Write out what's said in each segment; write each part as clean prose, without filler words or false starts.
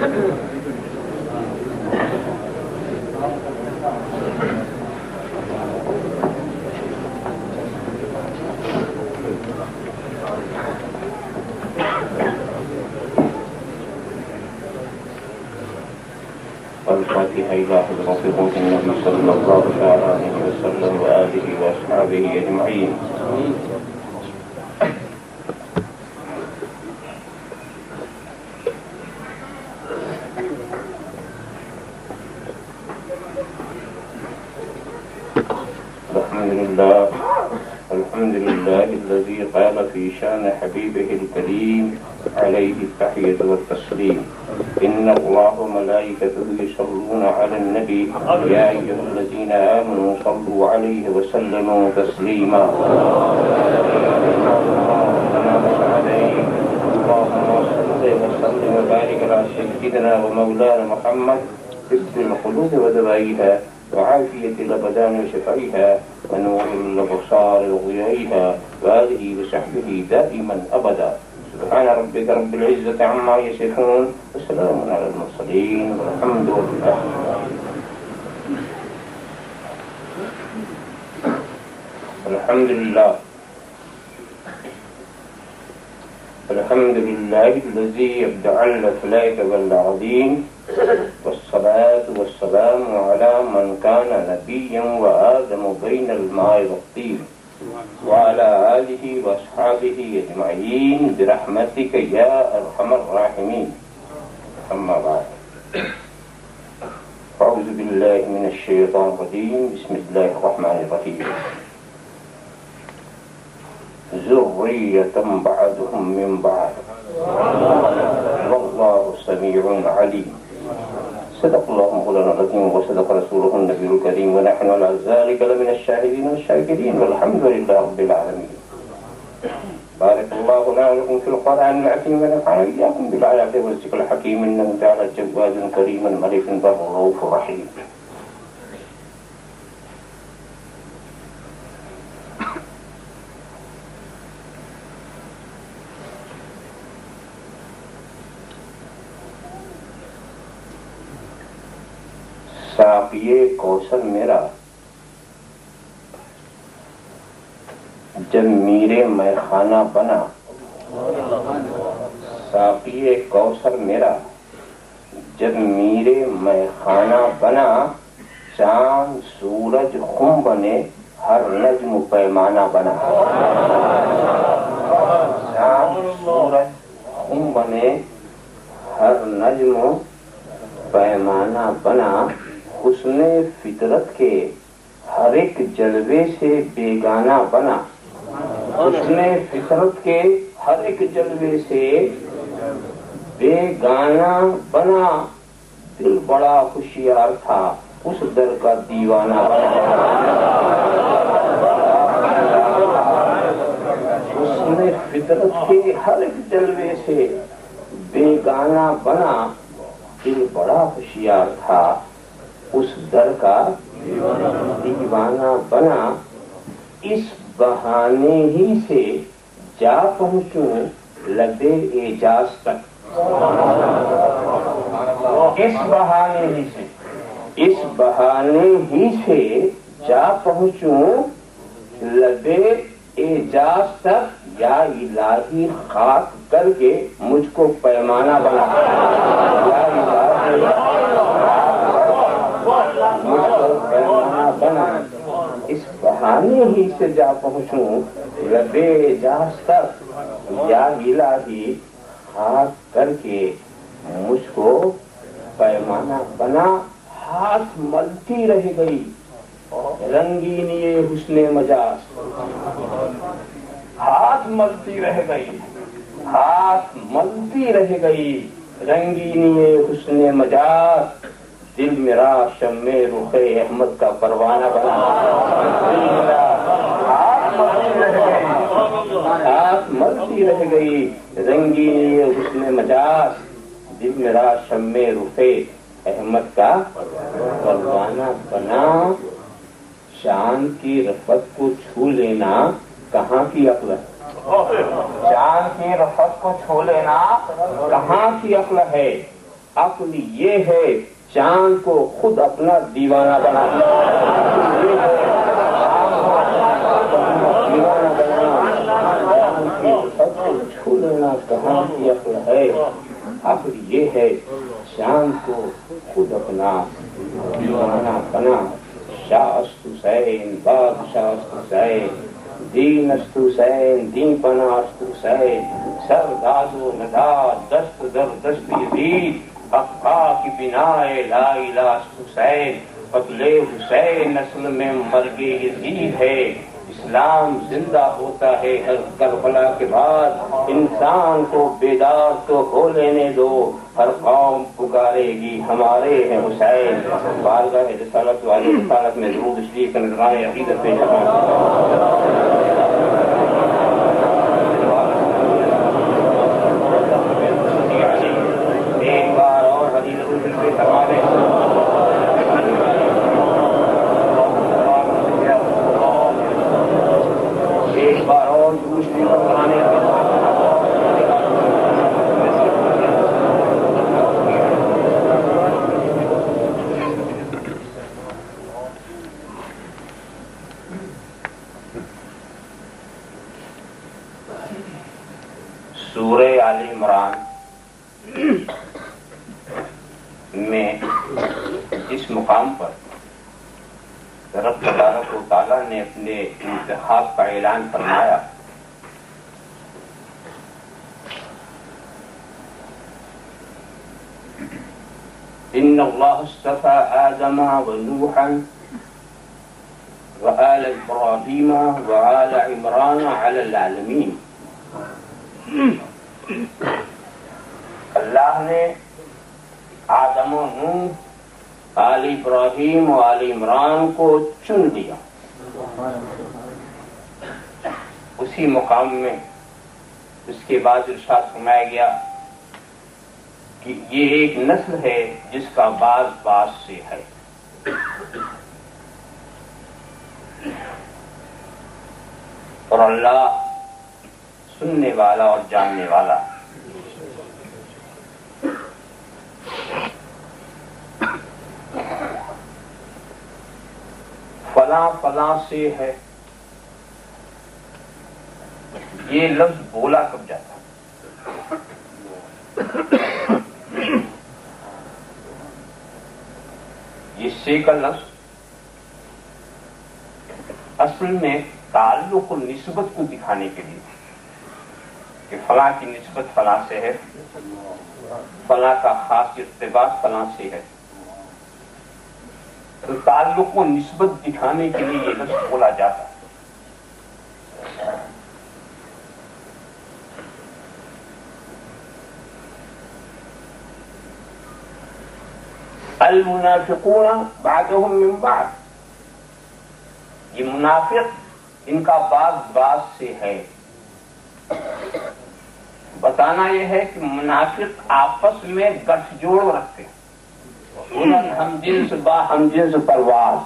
الفاتحة إلى حضرة روح النبي صلى الله عليه وسلم وآله وأصحابه أجمعين. الحمد لله الذي قال في شان حبيبه الكريم عليه التحية والتسليم. إن الله وملائكته يصلون على النبي يا أيها الذين آمنوا صلوا عليه وسلموا تسليما. اللهم صل وسلم وبارك على سيدنا ومولانا محمد طب القلوب ودوائها وعافية الأبدان وشفائها ونور الأبصار وضيائها وآله وصحبه دائما أبدا. سبحان ربك رب العزة عما يصفون وسلام على المرسلين والحمد لله. الحمد لله الحمد لله الذي يبدع الأفلاك والعظيم، والصلاة والسلام على من كان نبيا وآدم بين الماء والطين، وعلى آله وأصحابه أجمعين برحمتك يا أرحم الراحمين. أما بعد، أعوذ بالله من الشيطان الرجيم. بسم الله الرحمن الرحيم. ذرية بعضهم من بعض والله سميع عليم. صدق الله مولانا العظيم وصدق رسوله النبي الكريم، ونحن على ذلك لمن الشاهدين والشاكرين، والحمد لله رب العالمين. بارك الله لنا ولكم في القرآن العظيم، ونفعنا إياكم بالآيات والذكر الحكيم، إنه تعالى جواد كريم ملك بر رؤوف رحيم. ساقیے کوثر میرا جب میرے میخانہ بنا، ساقیے کوثر میرا جب میرے میخانہ بنا، چاند سورج خم بنے ہر نجم پیمانہ بنا. چاند سورج خم بنے ہر نجم پیمانہ بنا، حسن فطرت کے ہر ایک جلوے سے بیگانہ بنا. حسن فطرت کے ہر ایک جلوے سے بیگانہ بنا، دل بڑا ہوشیار تھا اس در کا دیوانہ بنا. حسن فطرت کے ہر ایک جلوے سے بیگانہ بنا، دل بڑا ہوشیار تھا اس در کا دیوانہ بنا. اس بہانے ہی سے جا پہنچوں لبے اعجاز تک. اس بہانے ہی سے جا پہنچوں لبے اعجاز تک، یا الہی خاک کر کے مجھ کو پیمانہ بنا. یا الہی پیمانہ بنا، اس بہانے ہی سے جا پہنچوں لبے اعجاز تک، یا الہی خاک کر کے مجھ کو پیمانہ بنا. ہاتھ ملتی رہ گئی رنگین یہ حسن مجاز، ہاتھ ملتی رہ گئی، ہاتھ ملتی رہ گئی رنگین یہ حسن مجاز. دل میرا شمع رخ احمد کا پروانہ بنا. ہاتھ ملتی رہ گئی رنگین یہ حسن مجاز، دل میرا شمع رخ احمد کا پروانہ بنا. چاند کی رفت کو چھو لینا کہاں کی عقل ہے؟ چاند کی رفت کو چھو لینا کہاں کی عقل ہے؟ عقل یہ ہے چاند کو خود اپنا دیوانہ بنانا، دیوانہ بنانا چھو لینا کہاں کی عقل ہے؟ عقل یہ ہے چاند کو خود اپنا دیوانہ بنا۔ شاہ است حسین بادشاہ است حسین، دین است حسین دین پناہ است حسین، سر داد و نداد دست در دست یزید، افقا کی بنائے لا الہ است حسین، قتل حسین نسل میں مرگ یزید ہے، اسلام زندہ ہوتا ہے ہر کربلا کے بعد، انسان کو بیدار تو ہو لینے دو، ہر قوم پکارے گی ہمارے ہیں حسین۔ بارگاہ رسالت والی رسالت میں درود شریف کا نذرانہ عقیدت پیش ایک بار اور حدیث پہ سوالے ایک بار اور دوسری بتانے سورہ آل عمران میں اس مقام پر رب تبارک و تعالیٰ نے اپنے انتخاب کا اعلان فرمایا، ان اللہ اصطفى آدم ونوحا وآل ابراہیم وآل عمران علی العالمین۔ اللہ نے آدم و نوح، آل ابراہیم و آل عمران کو چن لیا۔ اسی مقام میں اس کے بعد ارشاد فرمایا گیا کہ یہ ایک نسل ہے جس کا باز باز سے ہے۔ اور اللہ سننے والا اور جاننے والا۔ فلاں فلاں سے ہے، یہ لفظ بولا کب جاتا؟ یہ سے کا لفظ اصل میں تعلق اور نسبت کو دکھانے کے لیے کہ فلاں کی نسبت فلاں سے ہے، فلاں کا خاص ارتباط فلاں سے ہے، تو تعلق و نسبت دکھانے کے لیے یہ لفظ بولا جاتا ہے۔ المنافقون بعضهم من بعض، یہ منافق ان کا بعض بعض سے ہے۔ بتانا یہ ہے کہ منافق آپس میں گٹھ جوڑ رکھتے ہیں، ہم جنس با ہم جنس پرواز،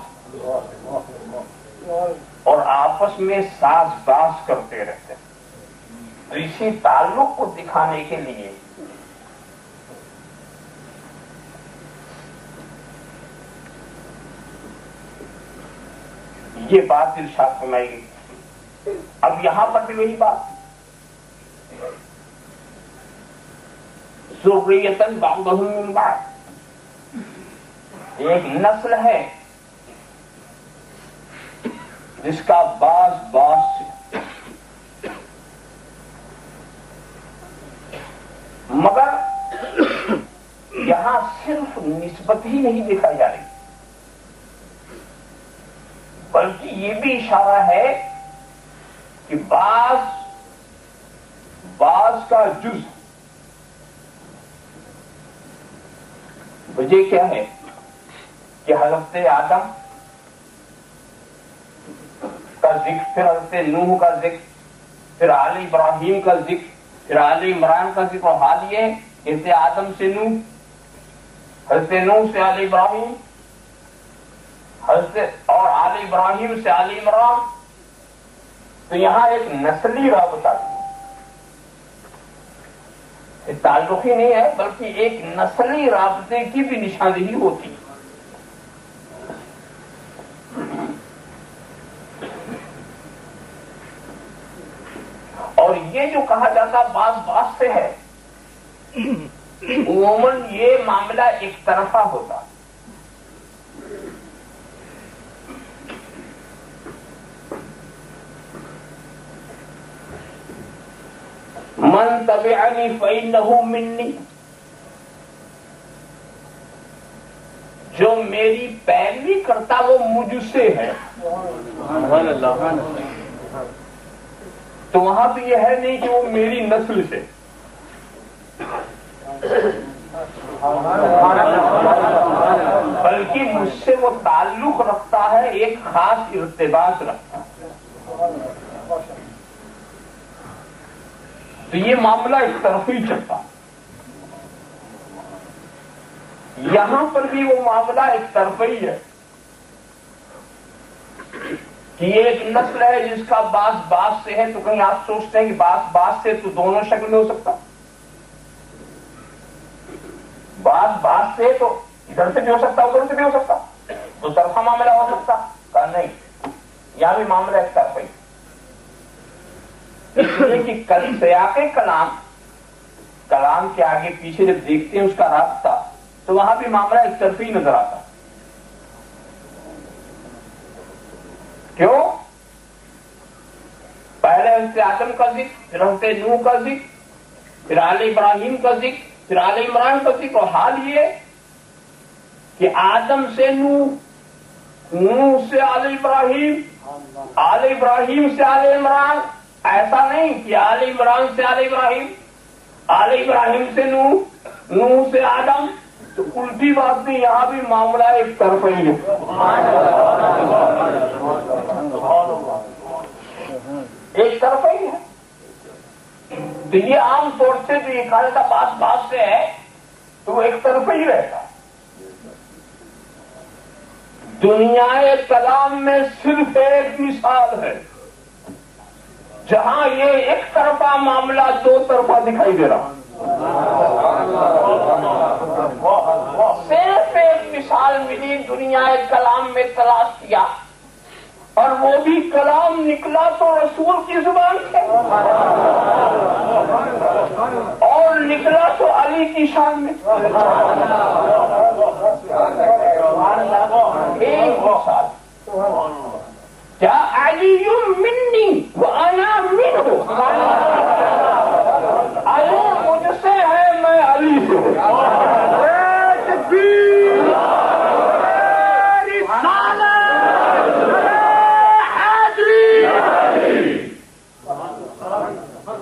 اور آپس میں ساز باز کرتے رہتے ہیں۔ تو اسی تعلق کو دکھانے کے لیے یہ بات ارشاد فرمائی گئی۔ اب یہاں پر بھی وہی بات، ذریۃ بعضهم من بعض، ایک نسل ہے جس کا باز باز سے، مگر یہاں صرف نسبت ہی نہیں دکھائی جا رہی، بلکہ یہ بھی اشارہ ہے کہ بعض کا جز۔ وجہ کیا ہے کہ حضرت آدم کا ذکر، پھر حضرت نوح کا ذکر، پھر آل ابراہیم کا ذکر، پھر آل عمران کا ذکر، اور حال یہ حضرت آدم سے نوح، حضرت نوح سے آل ابراہیم، حضرت اور آل ابراہیم سے آل عمران، تو یہاں ایک نسلی رابطہ تعلق ہی نہیں ہے بلکہ ایک نسلی رابطے کی بھی نشاندہی ہوتی ہے۔ اور یہ جو کہا جاتا بعض بات سے ہے، عموماً یہ معاملہ ایک طرفہ ہوتا۔ من تبعنی فإنہ منی، جو میری پیروی کرتا وہ مجھ سے ہے۔ تو وہاں بھی یہ ہے نہیں کہ وہ میری نسل سے، بلکہ مجھ سے وہ تعلق رکھتا ہے، ایک خاص ارتباط رکھتا ہے۔ تو یہ معاملہ ایک طرفی چلتا، یہاں پر بھی وہ معاملہ ایک طرفی ہے کہ یہ ایک نسل ہے جس کا باس باس سے ہے، تو کہیں آپ سوچتے ہیں کہ باس باس سے تو دونوں شکل میں ہو سکتا، باس باس سے تو ادھر سے بھی ہو سکتا ادھر سے بھی ہو سکتا، تو طرفہ معاملہ ہو سکتا کہ نہیں، یہاں بھی معاملہ ایک طرفی، اس لیے کہ سیاق کلام کے آگے پیچھے جب دیکھتے ہیں اس کا راستہ، تو وہاں بھی معاملہ ایک طرفی نظر آتا۔ کیوں؟ پہلے حضرت آدم کا ذکر، پھر حضرت نوح کا ذکر، پھر آل ابراہیم کا ذکر، پھر آل عمران کا ذکر، اور حال یہ کہ آدم سے نوح، نوح سے آل ابراہیم، آل ابراہیم سے آل عمران، ایسا نہیں کہ آل عمران سے آل ابراہیم، آل ابراہیم سے نوح، نوح سے آدم، تو الٹی بات نہیں، یہاں بھی معاملہ ایک طرفہ ہی ہے، ایک طرفہ ہی ہے۔ تو یہ عام طور سے جو یہ کہا جاتا باس باس سے ہے، تو وہ ایک طرفہ ہی رہتا۔ دنیا کلام میں صرف ایک مثال ہے جہاں یہ ایک طرفہ معاملہ دو طرفہ دکھائی دے رہا، صرف ایک مثال ملی دنیا کلام میں تلاش کیا، اور وہ بھی کلام نکلا تو رسول کی زبان سے، اور نکلا تو علی کی شان میں، ایک مثال، کیا علی منی وانا منہ، علی مجھ سے ہے میں علی سے ہوں۔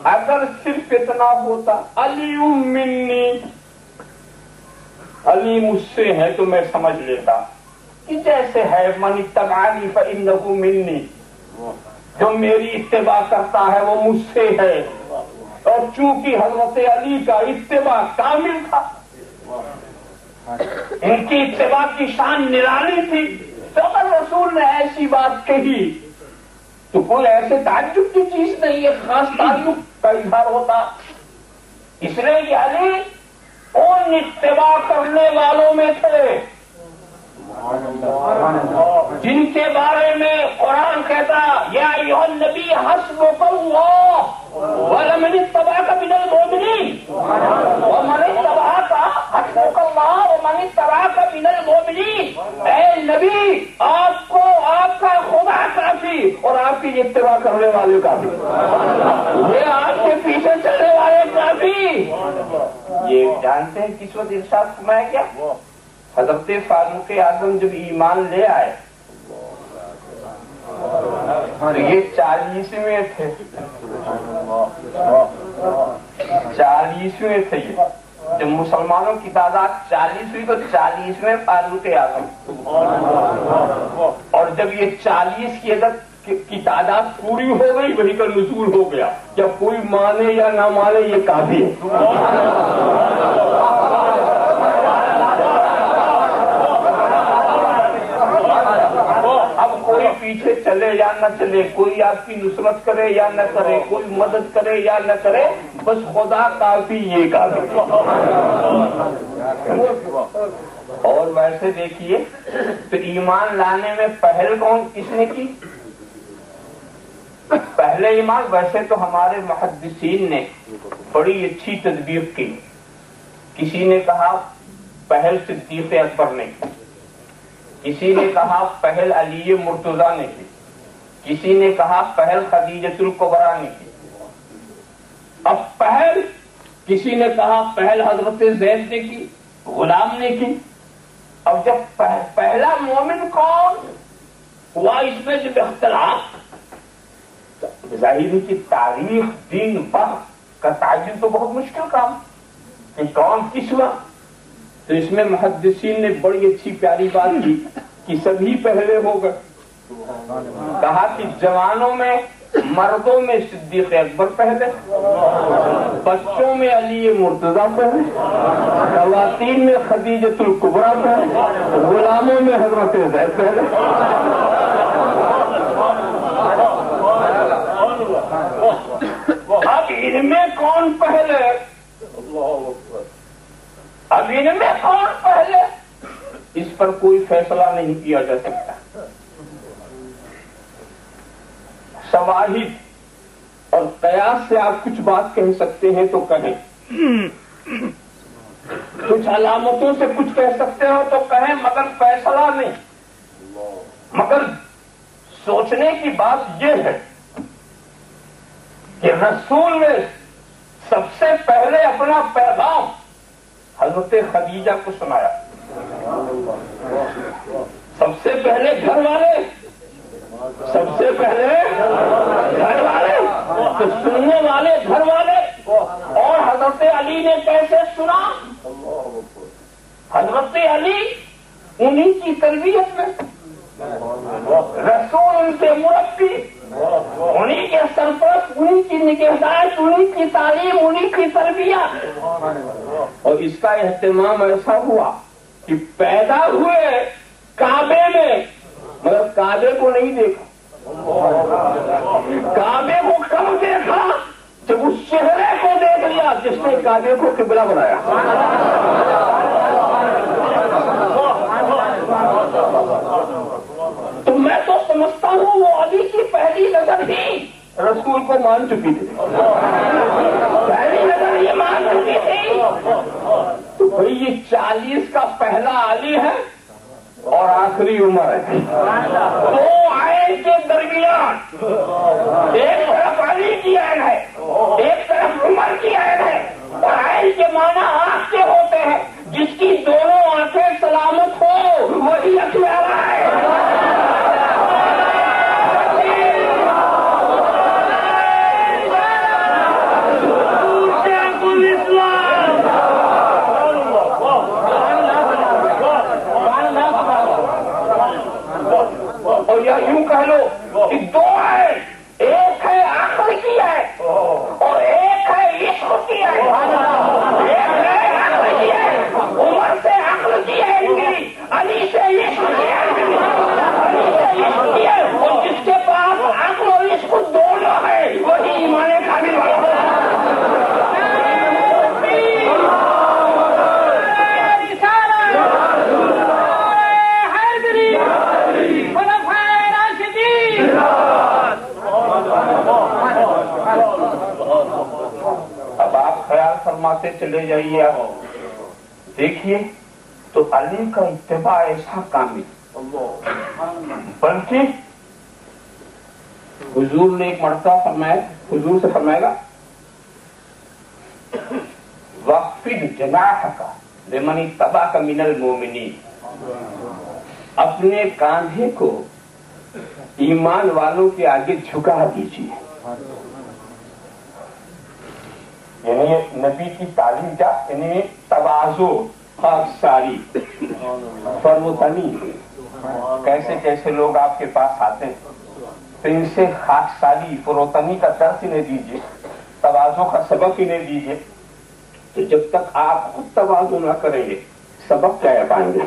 اگر صرف اتنا ہوتا علی منی، علی مجھ سے ہے، تو میں سمجھ لیتا کہ جیسے ہے من اتبعنی فإنہ منی، جو میری اتباع کرتا ہے وہ مجھ سے ہے، اور چونکہ حضرت علی کا اتباع کامل تھا، ان کی اتباع کی شان نرالی تھی، تو اگر رسول نے ایسی بات کہی تو کوئی ایسے تعجب کی چیز نہیں، ایک خاص تعلق کا اظہار ہوتا، اس لیے کہ علی ان اتباع کرنے والوں میں تھے جن کے بارے میں قرآن کہتا یا ایھا النبی حسبک اللہ ولمن اتبعک من المؤمنین، ومن اتبعک حسبک اللہ ومن اتبعک من المؤمنین، اے نبی آپ کو آپ کا خدا کافی اور آپ کی اتباع کرنے والے کافی، یہ آپ کے پیچھے چلنے والے کافی۔ یہ جانتے ہیں کس وقت ارشاد فرمایا کیا؟ حضرت فاروق اعظم جب ایمان لے آئے تو یہ 40ویں تھے، 40ویں تھے یہ، جب مسلمانوں کی تعداد 40 ہوئی تو 40ویں فاروق اعظم، اور جب یہ 40 کی عدد کی تعداد پوری ہو گئی وہی کا نزول ہو گیا، جب کوئی مانے یا نہ مانے یہ کافی ہے۔ اب کوئی پیچھے چلے یا نہ چلے، کوئی آپ کی نصرت کرے یا نہ کرے، کوئی مدد کرے یا نہ کرے، بس خدا کافی، یہ کافی۔ اور ویسے دیکھیے تو ایمان لانے میں پہل کس نے کی؟ پہلے ایمان ویسے تو ہمارے محدثین نے بڑی اچھی تدبیر کی۔ کسی نے کہا پہل صدیق اکبر نے کی، کسی نے کہا پہل علی مرتضیٰ نے کی، کسی نے کہا پہل خدیجۃ الکبریٰ نے کی۔ اب پہل کسی نے کہا پہل حضرت زید نے کی، غلام نے کی۔ اب جب پہلا مومن کون ہوا، اس میں جب اختلاف، ظاہر ہے کہ تاریخ دین وقت کا تعین تو بہت مشکل کام کہ کون کس وقت، تو اس میں محدثین نے بڑی اچھی پیاری بات کی کہ سبھی پہلے ہو گئے۔ کہا کہ جوانوں میں مردوں میں صدیق اکبر پہلے، بچوں میں علی مرتضیٰ پہلے، خواتین میں خدیجۃ الکبریٰ پہلے، غلاموں میں حضرت زید پہلے۔ اب ان میں کون پہلے، اب ان میں کون پہلے، اس پر کوئی فیصلہ نہیں کیا جا سکتا۔ شواہد اور قیاس سے آپ کچھ بات کہہ سکتے ہیں تو کہیں، کچھ علامتوں سے کچھ کہہ سکتے ہو تو کہیں، مگر فیصلہ نہیں۔ مگر سوچنے کی بات یہ ہے کہ رسول نے سب سے پہلے اپنا پیغام حضرت خدیجہ کو سنایا، سب سے پہلے گھر والے، سب سے پہلے گھر والے، تو سننے والے گھر والے۔ اور حضرت علی نے کیسے سنا؟ حضرت علی انہی کی تربیت میں، رسول ان کے مربی، انہی کے سرپرست، انہی کی نگہداشت، انہی کی تعلیم، انہی کی تربیت۔ اور اس کا اہتمام ایسا ہوا کہ پیدا ہوئے کعبے میں، مگر کعبے کو نہیں دیکھا۔ کعبے کو کب دیکھا؟ جب اس چہرے کو دیکھ لیا جس نے کعبے کو قبلہ بنایا۔ تو میں تو سمجھتا ہوں وہ علی کی پہلی نظر ہی رسول کو مان چکی تھی، پہلی نظر یہ مان چکی تھی۔ تو بھئی یہ 40 کا پہلا علی ہے اور آخری عمر ہے، دو عین کے درمیان، ایک طرف علی کی عین ہے، ایک طرف عمر کی عین ہے۔ اور عین کے معنی آنکھ کے ہوتے ہیں، جس کی دونوں آنکھیں سلامت ہو وہی اکیلا ہے۔ اور یا یوں کہہ لو کہ دو ہے، ایک ہے عقل کی ہے اور ایک ہے عشق کی ہے۔ ایک ہے عقل کی ہے، عمر سے عقل کی ہے، علی سے عشق کی ہے، علی سے عشق کی ہے۔ اور جس کے پاس عقل اور عشق دونوں ہے وہی ایمان کامل والا ہے۔ اب آپ خیال فرماتے چلے جائیے، آپ دیکھیے تو علی کا اتباع ایسا کامل، بلکہ حضور نے ایک مرتبہ فرمایا، حضور سے فرمائے گا وَخْفِضْ جَنَاحَكَ لِمَنِ اتَّبَعَكَ مِنَ الْمُؤْمِنِينَ، اپنے کاندھے کو ایمان والوں کے آگے جھکا دیجیے۔ یعنی نبی کی تعلیم کیا، یعنی تواضع، خاکساری، فروتنی۔ کیسے کیسے لوگ آپ کے پاس آتے ہیں تو ان سے خاکساری، فروتنی کا درس انہیں دیجیے، تواضع کا سبق انہیں دیجیے۔ تو جب تک آپ خود تواضع نہ کریں گے، سبق کیا پائیں گے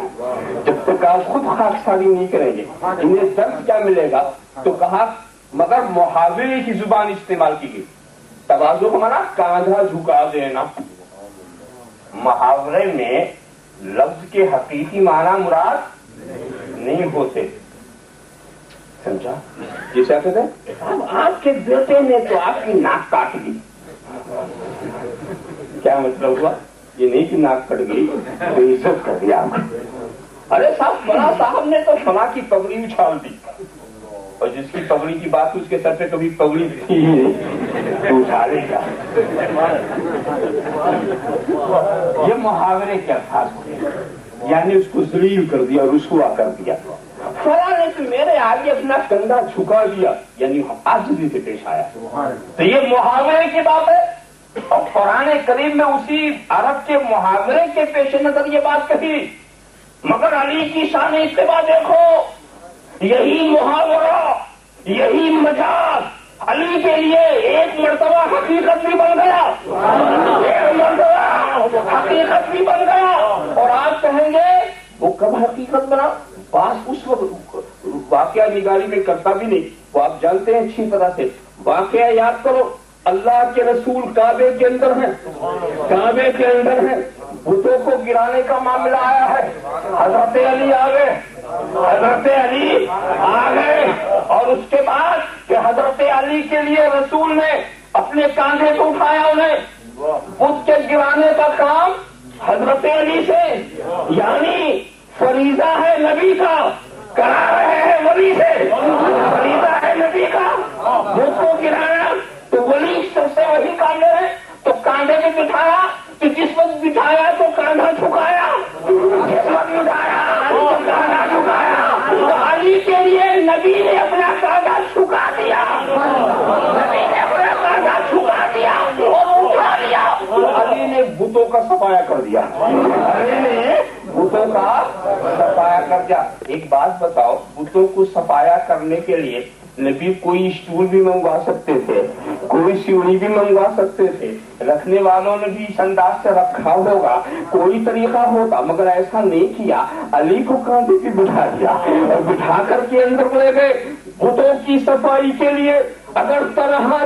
جب تک آپ خود خاکساری نہیں کریں گے؟ انہیں درد کیا ملے گا؟ تو کہا مگر محاورے کی زبان استعمال کی گئی. تواضع کو مانا کاندھا جھکا دینا. محاورے میں لفظ کے حقیقی معنی مراد نہیں ہوتے. سمجھا؟ جسے کہتے ہیں اب آپ کے بیٹے نے تو آپ کی ناک کاٹ لی. کیا مطلب ہوا؟ یہ نہیں کہ ناک کٹ گئی، بے عزت کر دیا. ارے صاحب بڑا صاحب نے تو فلاں کی پگڑی اچھال دی، اور جس کی پگڑی کی بات اس کے سر پہ کبھی پگڑی تھی تو اچھالے گا. یہ محاورے کے الفاظ ہوتے، یعنی اس کو ذلیل کر دیا، رسوا کر دیا. فلاں نے تو میرے آگے اپنا کندھا جھکا دیا، یعنی عاجزی سے پیش آیا. تو یہ محاورے کی بات ہے، اور قرآن کریم میں اسی عرب کے محاورے کے پیش نظر یہ بات کہی. مگر علی کی شان اتباع دیکھو، یہی محاورہ، یہی مجاز علی کے لیے ایک مرتبہ حقیقت بھی بن گیا، ایک مرتبہ حقیقت بھی بن گیا. اور آپ کہیں گے وہ کب حقیقت بنا؟ بات اس وقت واقعہ نگاری میں کرتا بھی نہیں، وہ آپ جانتے ہیں اچھی طرح سے. واقعہ یاد کرو، اللہ کے رسول کعبے کے اندر ہیں، کعبے کے اندر ہیں، بتوں کو گرانے کا معاملہ آیا ہے. حضرت علی آ گئے، حضرت علی آ گئے، اور اس کے بعد کہ حضرت علی کے لیے رسول نے اپنے کاندھے کو اٹھایا، انہیں بت کے گرانے کا کام حضرت علی سے، یعنی فریضہ ہے نبی کا، کرا رہے ہیں ولی سے. فریضہ ہے نبی کا بت کو گرانا، تو ولی سب سے وہی کام لے رہے. تو کاندھے پہ بٹھایا، تو جس وقت بٹھایا تو کاندھا جھکایا، جس وقت بٹھایا تو کاندھا جھکایا. تو علی کے لیے نبی نے اپنا کاندھا جھکا دیا، نبی نے اپنا کاندھا جھکا دیا اور اٹھا لیا. علی نے بتوں کا صفایا کر دیا، علی نے بتوں کا صفایا کر دیا. ایک بات بتاؤ، بتوں کو صفایا کرنے کے لیے نبی کوئی اسٹول بھی منگوا سکتے تھے، کوئی سیڑھی بھی منگوا سکتے تھے، رکھنے والوں نے بھی اس انداز سے رکھا ہوگا، کوئی طریقہ ہوتا، مگر ایسا نہیں کیا. علی کو کاندھے پہ بٹھا دیا اور بٹھا کر کے اندر لے گئے. بتوں کی صفائی کے لیے اگر تنہا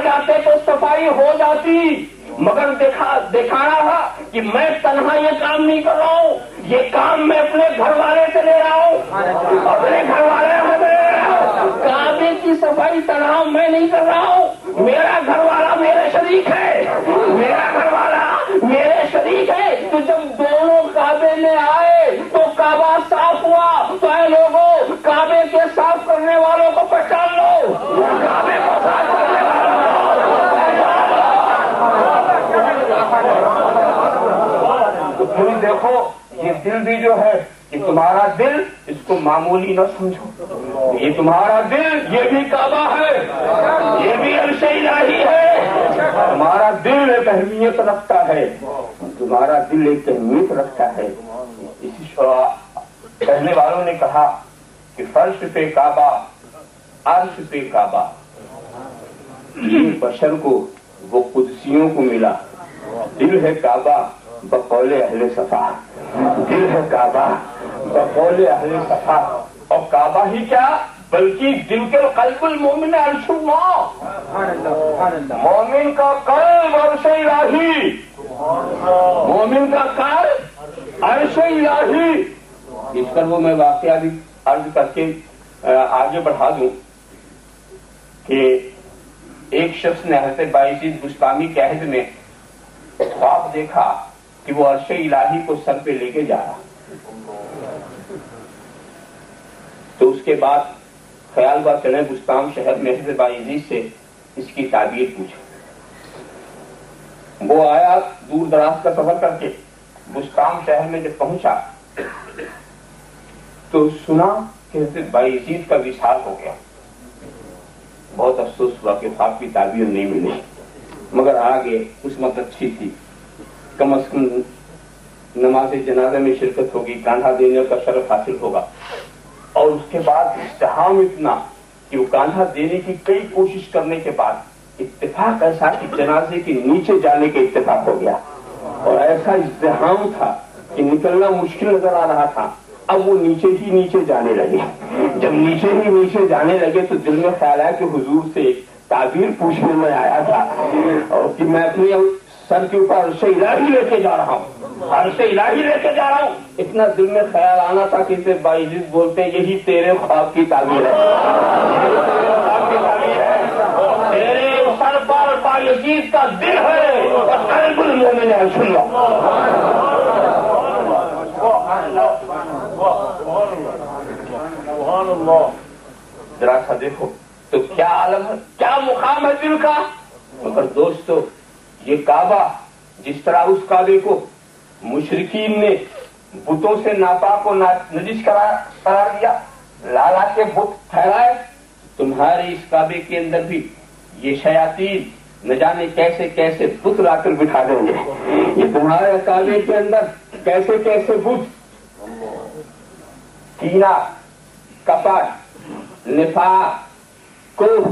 جاتے تو صفائی ہو جاتی، مگر دکھانا تھا کہ میں تنہا یہ کام نہیں کر رہا ہوں، یہ کام میں اپنے گھر والے سے لے رہا ہوں، اپنے گھر والے سے لے رہا ہوں. کعبے کی صفائی تنہا میں نہیں کر رہا ہوں، میرا گھر والا میرے شریک ہے، میرا گھر والا میرے شریک ہے. تو جب دونوں کعبے میں آئے تو کعبہ صاف ہوا. تو اے لوگوں، کعبے کے صاف کرنے والوں کو پہچان لو، کعبے کو صاف کرنے والوں کو پوری دیکھو. یہ دل بھی جو ہے، یہ تمہارا دل، اس کو معمولی نہ سمجھو. یہ تمہارا دل، یہ بھی کعبہ ہے، یہ بھی عرش الہی ہے. تمہارا دل ایک اہمیت رکھتا ہے، تمہارا دل ایک اہمیت رکھتا ہے. اسی کہنے والوں نے کہا کہ فرش پہ کعبہ، عرش پہ کعبہ. یہ بشر کو، وہ قدسیوں کو ملا. دل ہے کعبہ بقول اہل صفا، دل ہے کعبہ بقول اہل صفا. اور کعبہ ہی کیا بلکہ دل کے قلب المومن عرش اللہ، مومن کا قلب عرش الہی، مومن کا قلب عرش الہی. اس پر وہ میں واقعہ بھی عرض کر کے آگے بڑھا دوں کہ ایک شخص نے حضرت بایزید بسطامی کے عہد میں خواب دیکھا کہ وہ عرش الہی کو سر پہ لے کے جا رہا. تو اس کے بعد خیال بات چلے بستام شہر میں حضرت بایزید سے اس کی تعبیر پوچھی. وہ آیا دور دراز کا سفر کر کے، بستام شہر میں جب پہنچا تو سنا کہ حضرت بایزید کا وصال ہو گیا. بہت افسوس ہوا کہ خواب کی تعبیر نہیں ملی، مگر آگے قسمت اچھی تھی، کم از کم نماز جنازہ میں شرکت ہوگی، کاندھا دینے کا شرف حاصل ہوگا. اور اس کے بعد ازدحام اتنا کہ وہ کاندھا دینے کی کئی کوشش کرنے کے بعد اتفاق ایسا کہ جنازے کے نیچے جانے کا اتفاق ہو گیا. اور ایسا ازدحام تھا کہ نکلنا مشکل نظر آ رہا تھا. اب وہ نیچے ہی نیچے جانے لگے. جب نیچے ہی نیچے جانے لگے تو دل میں خیال آیا کہ حضور سے ایک تعبیر پوچھنے میں آیا تھا اور کہ میں اپنے سر کے اوپر عرش الہی لے کے جا رہا ہوں, عرش الہی لے کے جا رہا ہوں. اتنا دل میں خیال آنا تھا کہ اسے باعزت بولتے ہیں یہی تیرے خواب کی تعبیر ہے, تیرے سر پر باعزت کا دل ہے اور قلب المومن ہے. سن لو ذرا سا دیکھو تو کیا عالم ہے, کیا مقام ہے دل کا. مگر دوستو یہ کعبہ جس طرح اس کعبے کو مشرکین نے بتوں سے ناپاک و نجس قرار دیا, لالا کے بت پھیلائے, تمہارے اس کعبے کے اندر بھی یہ شیاطین نہ جانے کیسے کیسے بت لا کر بٹھا دیں گے. یہ تمہارے کعبے کے اندر کیسے کیسے بت, کینا, کپٹ, نفاق, کوہ,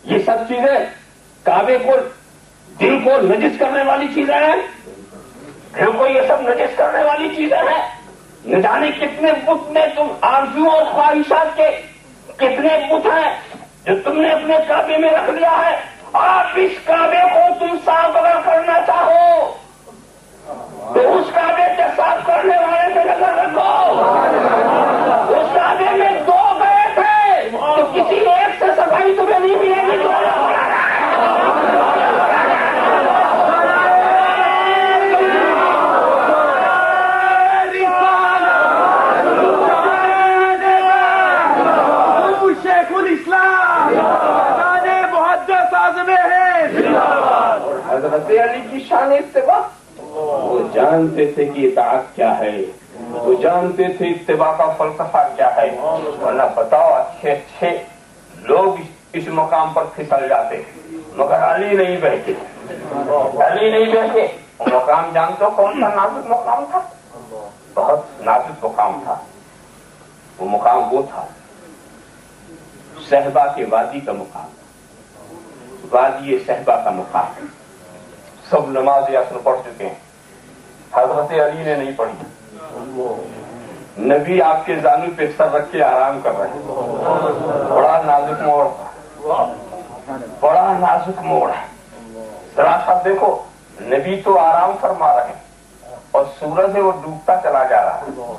یہ سب چیزیں کعبے کو دل کو نجس کرنے والی چیزیں ہیں. دل کو یہ سب نجس کرنے والی چیزیں ہیں. نہ جانے کتنے بت میں تم آرزو اور خواہشات کے کتنے بت ہیں جو تم نے اپنے کعبے میں رکھ لیا ہے. اور اس کعبے کو تم صاف اگر کرنا چاہو تو اس کعبے کے صاف کرنے والے سے نظر رکھو. اس کعبے میں دو گئے تھے تو کسی ایک سے صفائی تمہیں نہیں ملے گی. حضرت علی کی شان اتباع, وہ جانتے تھے کہ اطاعت کیا ہے, وہ جانتے تھے اتباع کا فلسفہ کیا ہے. ورنہ بتاؤ اچھے اچھے لوگ اس مقام پر پھسل جاتے مگر علی نہیں بیٹھے, علی نہیں بیٹھے. وہ مقام جانتے ہو کون سا نازک مقام تھا, بہت نازک مقام تھا. وہ مقام وہ تھا صحبا کے وادی کا مقام, وادی صحبا کا مقام. سب نماز اثر پڑھ چکے ہیں, حضرت علی نے نہیں پڑھی. نبی آپ کے زانو پہ سر رکھ کے آرام کر رہے ہیں. بڑا نازک موڑ تھا, بڑا نازک موڑ ہے. ذرا سا دیکھو, نبی تو آرام فرما رہے ہیں اور سورج ہے وہ ڈوبتا چلا جا رہا ہے.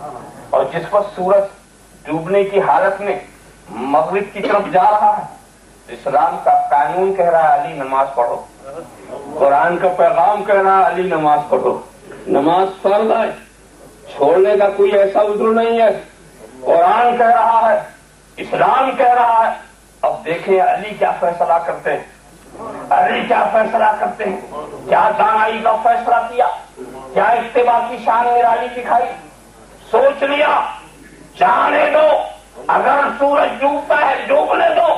اور جس پر سورج ڈوبنے کی حالت میں مغرب کی طرف جا رہا ہے, اسلام کا قانون کہہ رہا ہے علی نماز پڑھو. قرآن کا پیغام کہہ رہا ہے علی نماز پڑھو. نماز فرض ہے, چھوڑنے کا کوئی ایسا عذر نہیں ہے. قرآن کہہ رہا ہے, اسلام کہہ رہا ہے. اب دیکھیں علی کیا فیصلہ کرتے ہیں, علی کیا فیصلہ کرتے ہیں. کیا دانائی کا فیصلہ کیا, کیا اتباع کی شان نرالی دکھائی. سوچ لیا جانے دو, اگر سورج ڈوبتا ہے ڈوبنے دو.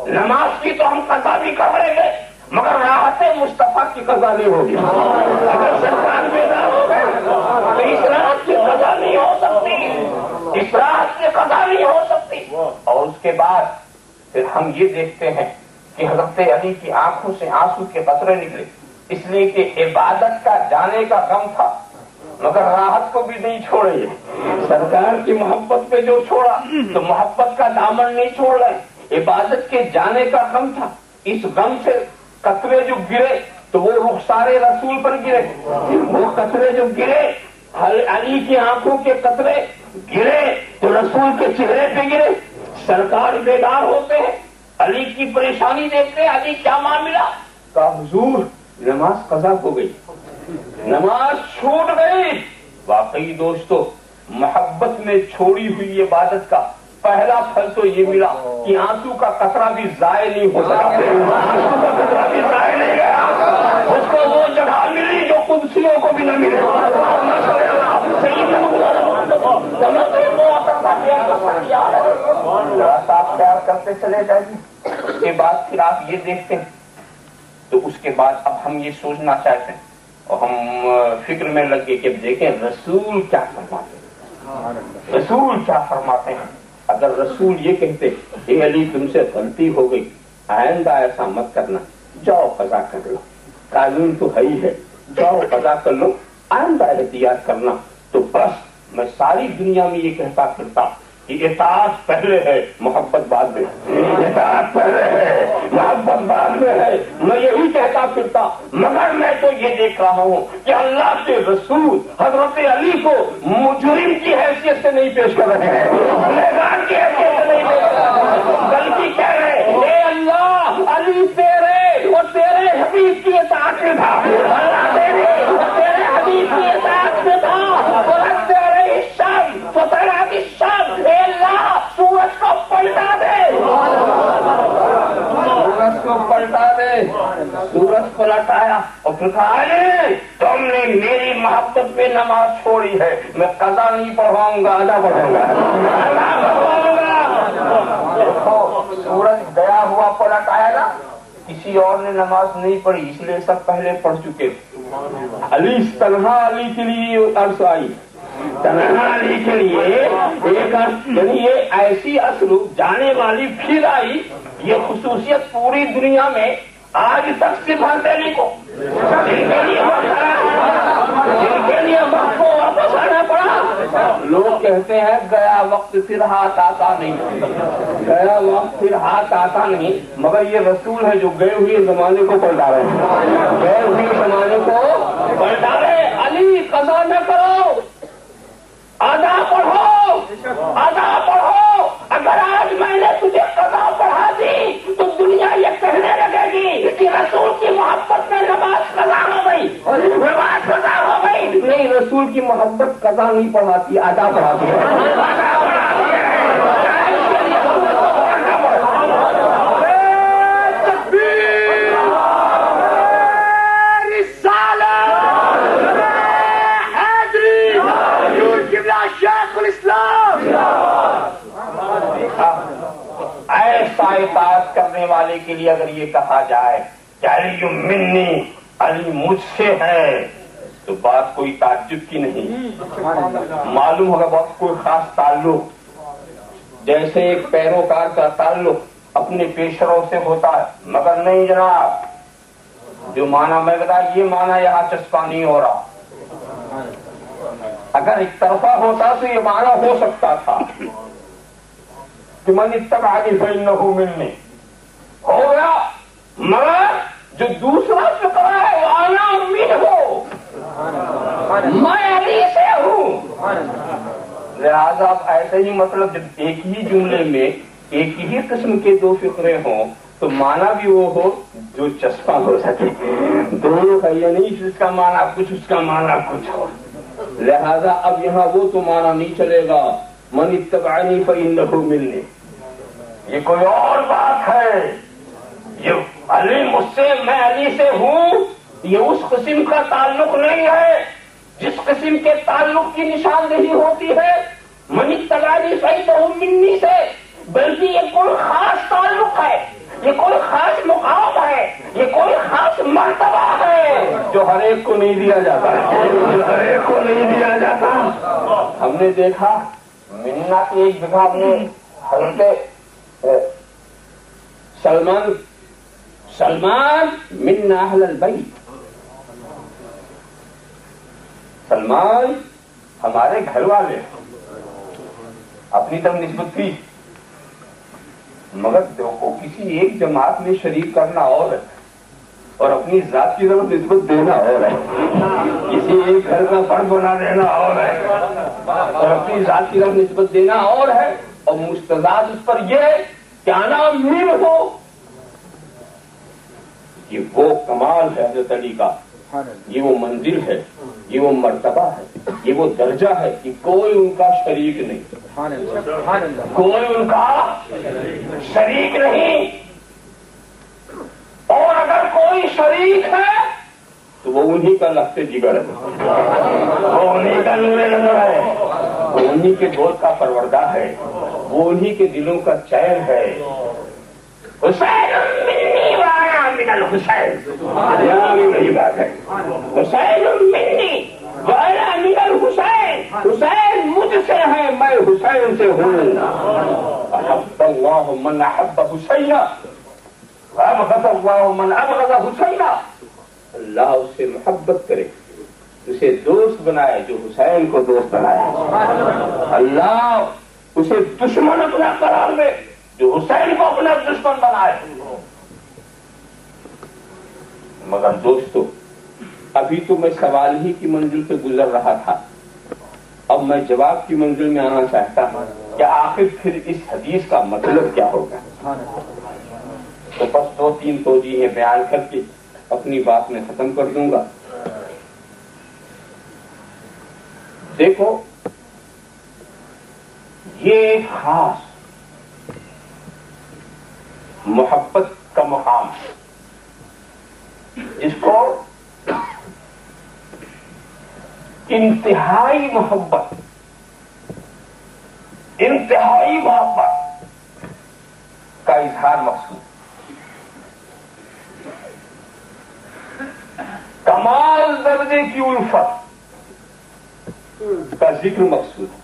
نماز کی تو ہم قضا بھی کر لیں گے مگر راحت مصطفیٰ کی قضا نہیں ہوگی. اگر سرکار بیدار ہو گئے تو اس راحت کی قضا نہیں ہو سکتی, اس راحت کی قضا نہیں ہو سکتی. اور اس کے بعد پھر ہم یہ دیکھتے ہیں کہ حضرت علی کی آنکھوں سے آنسو کے قطرے نکلے, اس لیے کہ عبادت کا جانے کا غم تھا مگر راحت کو بھی نہیں چھوڑے. سرکار کی محبت پہ جو چھوڑا تو محبت کا دامن نہیں چھوڑ رہے. عبادت کے جانے کا غم تھا, اس غم سے قطرے جو گرے تو وہ رخسار رسول پر گرے. وہ قطرے جو گرے علی کی آنکھوں کے قطرے گرے تو رسول کے چہرے پہ گرے. سرکار بیدار ہوتے ہیں, علی کی پریشانی دیکھتے ہیں, علی کیا معاملہ کا حضور نماز قضا ہو گئی, نماز چھوٹ گئی. واقعی دوستو محبت میں چھوڑی ہوئی عبادت کا پہلا پھل تو یہ ملا کہ آنسو کا قطرہ بھی ضائع نہیں ہو سکا. آنسو کا قطرہ بھی ضائع نہیں گیا, اس کو وہ جگہ ملی جو قدسیوں کو بھی نہ ملے. آپ پیار کرتے چلے جائیے. اس کے بعد پھر آپ یہ دیکھتے ہیں تو اس کے بعد اب ہم یہ سوچنا چاہتے ہیں اور ہم فکر میں لگ گئے کہ دیکھیں رسول کیا فرماتے ہیں, رسول کیا فرماتے ہیں. اگر رسول یہ کہتے کہ علی تم سے غلطی ہو گئی, آئندہ ایسا مت کرنا, جاؤ قضا کر لو, قانون تو ہے ہی ہے, جاؤ قضا کر لو، آئندہ احتیاط کرنا۔ تو بس میں ساری دنیا میں یہ کہتا پھرتا کہ اطاعت پہلے ہے، محبت بعد میں، اطاعت پہلے ہے، محبت بعد میں ہے، میں یہی کہتا پھرتا۔ مگر میں تو یہ دیکھ رہا ہوں کہ اللہ کے رسول حضرت علی کو مجرم کی حیثیت سے نہیں پیش کر رہے ہیں، گنہگار کی حیثیت سے نہیں پیش کر رہے ہیں، بلکہ کہہ رہے ہیں اے اللہ، علی تیرے اور تیرے حبیب کی اطاعت میں تھا، اللہ تیرے اور تیرے حبیب کی اطاعت میں تھا، اور تیرے الشام فطرات الشام، اے اللہ سورج کو پلٹا دے، سورج کو پلٹا دے۔ سورج پلٹایا اور پھر کہا علی تم نے میری محبت میں نماز چھوڑی ہے، میں قضا نہیں پڑھواؤں گا، ادا پڑھوں گا، ادا پڑھواؤں گا۔ دیکھو سورج گیا ہوا پلٹ آیا نا، کسی اور نے نماز نہیں پڑھی اس لیے سب پہلے پڑھ چکے۔ علی تنہا علی کے لیے عرض آئی، تنہا علی کے لیے ایک یعنی یہ ایسی اصل جانے والی پھر آئی، یہ خصوصیت پوری دنیا میں آج تک صرف دہلی کو، جن کے لیے وقت کو واپس آنا پڑا۔ لوگ کہتے ہیں گیا وقت پھر ہاتھ آتا نہیں، گیا وقت پھر ہاتھ آتا نہیں، مگر یہ رسول ہے جو گئے ہوئے زمانے کو پلٹا رہے ہیں، گئے ہوئے زمانے کو پلٹا رہے۔ علی قضا نہ کرو، ادا پڑھو، ادا پڑھو۔ اگر آج میں نے تجھے قضا پڑھا دی تو دنیا یہ کہنے لگے گی کہ رسول کی محبت میں نماز قضا ہو گئی، نماز قضا ہو گئی۔ نہیں، رسول کی محبت قضا نہیں پڑھاتی، ادا پڑھاتی ہے۔ شیخ الاسلام ایسا اطاعت کرنے والے کے لیے اگر یہ کہا جائے کہ علی منی، علی مجھ سے ہے، تو بات کوئی تعجب کی نہیں، معلوم ہوگا بہت کوئی خاص تعلق، جیسے ایک پیروکار کا تعلق اپنے پیشروں سے ہوتا ہے، مگر نہیں جناب، جو معنی میں بتا یہ معنی یہاں چسپا نہیں ہو رہا۔ اگر ایک طرفہ ہوتا تو یہ معنی ہو سکتا تھا کہ من اتبعنی فإنہ منی، ہو گیا، مگر جو دوسرا فقرہ ہے وہ انا منہ، میں علی سے ہوں۔ لہذا اب ایسے ہی مطلب جب ایک ہی جملے میں ایک ہی قسم کے دو فقرے ہوں تو معنی بھی وہ ہو جو چسپاں ہو سکے، دونوں کا یہ نہیں اس کا معنی کچھ اس کا معنی کچھ ہو۔ لہذا اب یہاں وہ تو معنی نہیں چلے گا من اتبعنی فإنہ منی، یہ کوئی اور بات ہے، یہ علی مجھ سے میں علی سے ہوں، یہ اس قسم کا تعلق نہیں ہے جس قسم کے تعلق کی نشاندہی ہوتی ہے من اتبعنی فإنہ منی سے، بلکہ یہ کوئی خاص تعلق ہے، یہ کوئی خاص مقام ہے، یہ کوئی خاص مرتبہ ہے جو ہر ایک کو نہیں دیا جاتا، ہر ایک کو نہیں دیا جاتا۔ ہم نے دیکھا منا کی ایک جگہ نے حضرت سلمان من اہل البیت، سلمان ہمارے گھر والے، اپنی طرف نسبت تھی، مگر دیکھو کسی ایک جماعت میں شریک کرنا اور ہے اور اپنی ذات کی طرف نسبت دینا اور ہے، کسی ایک گھر کا فرد بنا دینا اور ہے اور اپنی ذات کی طرف نسبت دینا اور ہے، اور مستضاد اس پر یہ ہے کہ انا منہ ہو، یہ وہ کمال ہے حضرت علی کا، یہ وہ منزل ہے، یہ وہ مرتبہ ہے، یہ وہ درجہ ہے کہ کوئی ان کا شریک نہیں، کوئی ان کا شریک نہیں، اور اگر کوئی شریک ہے تو وہ انہی کا لخت جگر ہے، وہ انہی کا نور نظر ہے، وہ انہی کے گود کا پروردہ ہے، وہ انہی کے دلوں کا چین ہے۔ حسین منی وانا من الحسین، وہی بات ہے، حسین منی وانا من الحسین، حسین مجھ سے ہے میں حسین سے ہوں، احب اللہ من احب حسین وابغض اللہ من ابغض حسین۔ اللہ اس سے محبت کرے، اسے دوست بنائے جو حسین کو دوست بنائے، اللہ اسے دشمن اپنا قرار دے جو حسین کو اپنا دشمن بنائے۔ مگر دوستو، ابھی تو میں سوال ہی کی منزل سے گزر رہا تھا، اب میں جواب کی منزل میں آنا چاہتا ہوں کہ آخر پھر اس حدیث کا مطلب کیا ہوگا۔ تو بس 2-3 توجیہیں بیان کر کے اپنی بات میں ختم کر دوں گا۔ دیکھو، یہ ایک خاص محبت کا مقام ہے جس کو انتہائی محبت کا اظہار مقصود، کمال درجے کی الفت کا ذکر مقصود ہے۔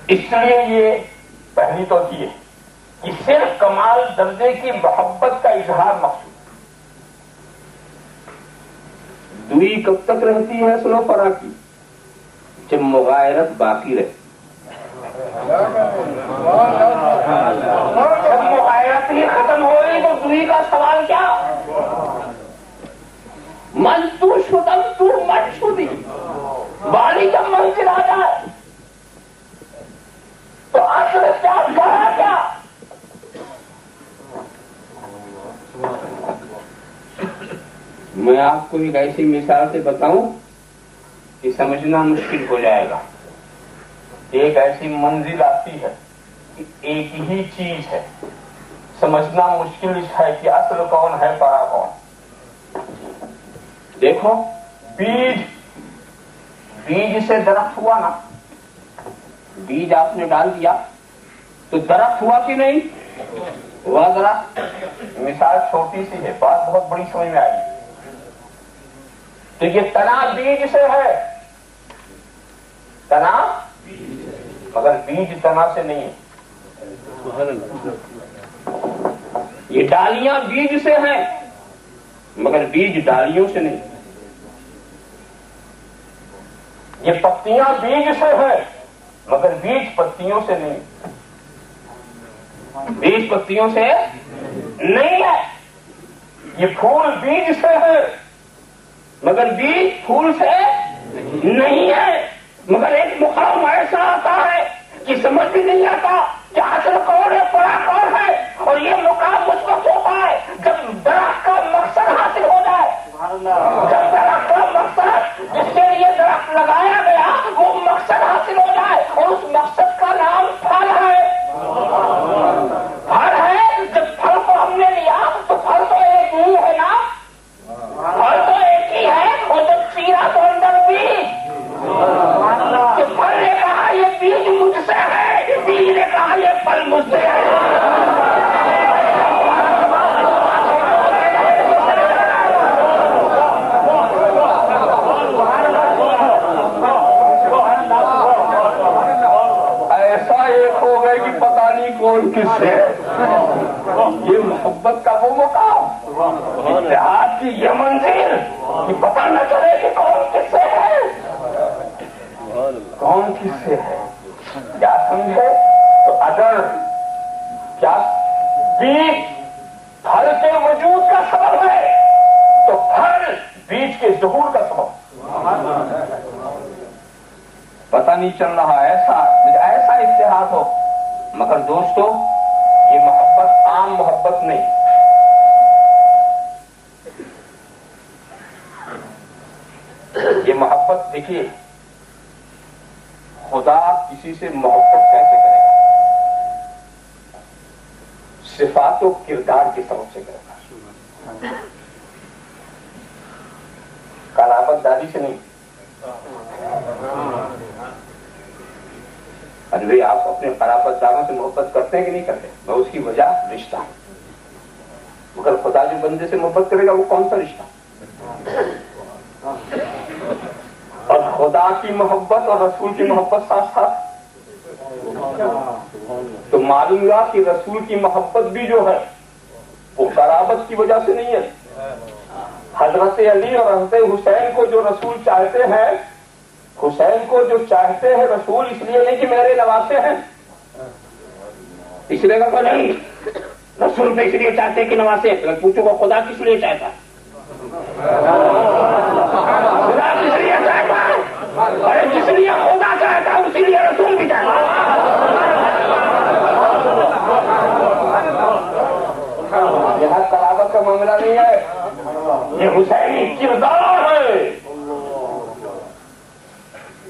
اس لیے یہ پہلی توجیہ ہے کہ صرف کمال درجے کی محبت کا اظہار مقصود۔ دوئی کب تک رہتی ہے سنو فرا کی؟ جب مغایرت باقی رہے۔ جب مغایرت ہی ختم ہو گئی تو دوئی کا سوال کیا؟ من تو شدم تو من شدی، باری جب منزل آ جائے تو اصل کیا کرا کیا؟ میں آپ کو ایک ایسی مثال سے بتاؤں کہ سمجھنا مشکل ہو جائے گا۔ ایک ایسی منزل آتی ہے کہ ایک ہی چیز ہے، سمجھنا مشکل ہے کہ اصل کون ہے پرا کون۔ دیکھو، بیج سے درخت ہوا نا، بیج آپ نے ڈال دیا تو درخت ہوا کہ نہیں ہوا؟ ذرا مثال چھوٹی سی ہے، بات بہت بڑی سمجھ میں آئی۔ تو یہ تنا بیج سے ہے، تنا، مگر بیج تنا سے نہیں ہے۔ یہ ڈالیاں بیج سے ہیں مگر بیج ڈالیوں سے نہیں۔ یہ پتیاں بیج سے ہیں مگر بیج پتیوں سے نہیں۔ بیج پتیوں سے نہیں ہے۔ یہ پھول بیج سے ہے مگر بیج پھول سے نہیں ہے۔ مگر ایک مقام ایسا آتا ہے کہ سمجھ بھی نہیں آتا کہ اصل کون ہے پرا کون ہے، اور یہ مقام اس وقت ہوتا ہے جب درخت کا مقصد حاصل ہو جائے۔ جب درخت کا مقصد جس کے لیے درخت لگایا گیا وہ مقصد حاصل ہو جائے، اور اس مقصد کا نام پھل ہے۔ پھل ہے، جب پھل کو ہم نے لیا تو پھل تو ایک ہی ہے نا، پھل تو ایک ہی ہے، اور جب چیرا تو اندر بیج۔ پھل نے کہا یہ بیج مجھ سے ہے، بیج نے کہا یہ پھل مجھ سے ہے۔ ایسا ایک ہو گئے کہ پتہ نہیں کون کس سے۔ یہ محبت کا وہ مقام، اتحاد کی یہ منزل کہ پتہ نہ چلے کہ کون کس سے ہے، کون کس سے ہے۔ کیا سمجھے؟ تو اگر کیا بیج پھل کے وجود کا سبب ہے تو پھل بیج کے ظہور کا سبب۔ پتہ نہیں چل رہا ایسا اتحاد ہو، مگر دوستو یہ محبت عام محبت نہیں۔ یہ محبت دیکھیے، خدا کسی سے محبت کیسے کرے گا؟ صفات و کردار کے سبب سے کرے گا، قرابت داری سے نہیں۔ ارے بھائی، آپ اپنے قرابت داروں سے محبت کرتے ہیں کہ نہیں کرتے؟ میں اس کی وجہ رشتہ، مگر خدا جو بندے سے محبت کرے گا وہ کون سا رشتہ؟ اور خدا کی محبت اور رسول کی محبت ساتھ ساتھ، تو معلوم ہوا کہ رسول کی محبت بھی جو ہے وہ قرابت کی وجہ سے نہیں ہے. حضرت علی اور حضرت حسین کو جو رسول چاہتے ہیں، حسین کو جو چاہتے ہیں رسول، اس لیے نہیں کہ میرے نواسے ہیں، اس لیے کہ نہیں رسول پہ اس لیے چاہتے کہ نواسے. پوچھو گا خدا کس لیے چاہتا؟ خدا کس لیے چاہتا؟ ارے جس لیے خدا چاہتا اسی لیے رسول بھی چاہتا. یہاں قرابت کا معاملہ نہیں ہے، یہ حسینی کردار ہے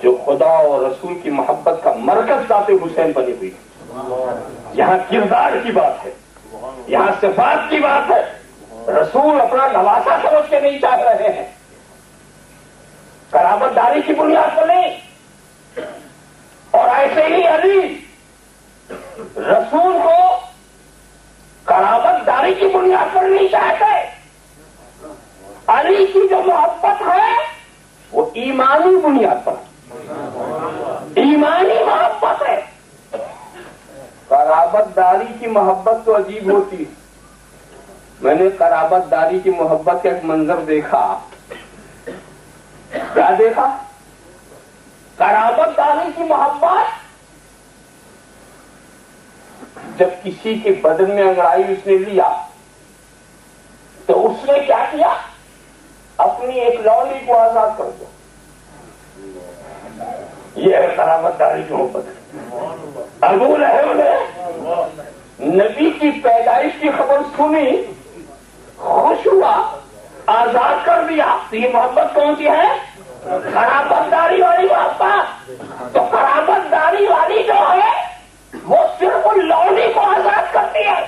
جو خدا اور رسول کی محبت کا مرکز ذات حسین بنی ہوئی ہے. یہاں کردار کی بات ہے، یہاں صفات کی بات ہے. رسول اپنا نواسا سمجھ کے نہیں چاہ رہے ہیں، قرابت داری کی بنیاد پر نہیں. اور ایسے ہی علی رسول کو قرابت داری کی بنیاد پر نہیں چاہتے. علی کی جو محبت ہے وہ ایمانی بنیاد پر، ایمانی محبت ہے. قرابت داری کی محبت تو عجیب ہوتی. میں نے قرابت داری کی محبت کا ایک منظر دیکھا. کیا دیکھا؟ قرابت داری کی محبت، جب کسی کے بدن میں انگڑائی اس نے لیا تو اس نے کیا کیا؟ اپنی ایک لولی کو آزاد کر دیا. یہ ہے قرابت داری کی محبت. ابو لہب نے نبی کی پیدائش کی خبر سنی، خوش ہوا، آزاد کر دیا. تو یہ محبت کون سی ہے؟ قرابت داری والی محبت. تو قرابت داری والی جو ہے وہ صرف ان لولی کو آزاد کرتی ہے.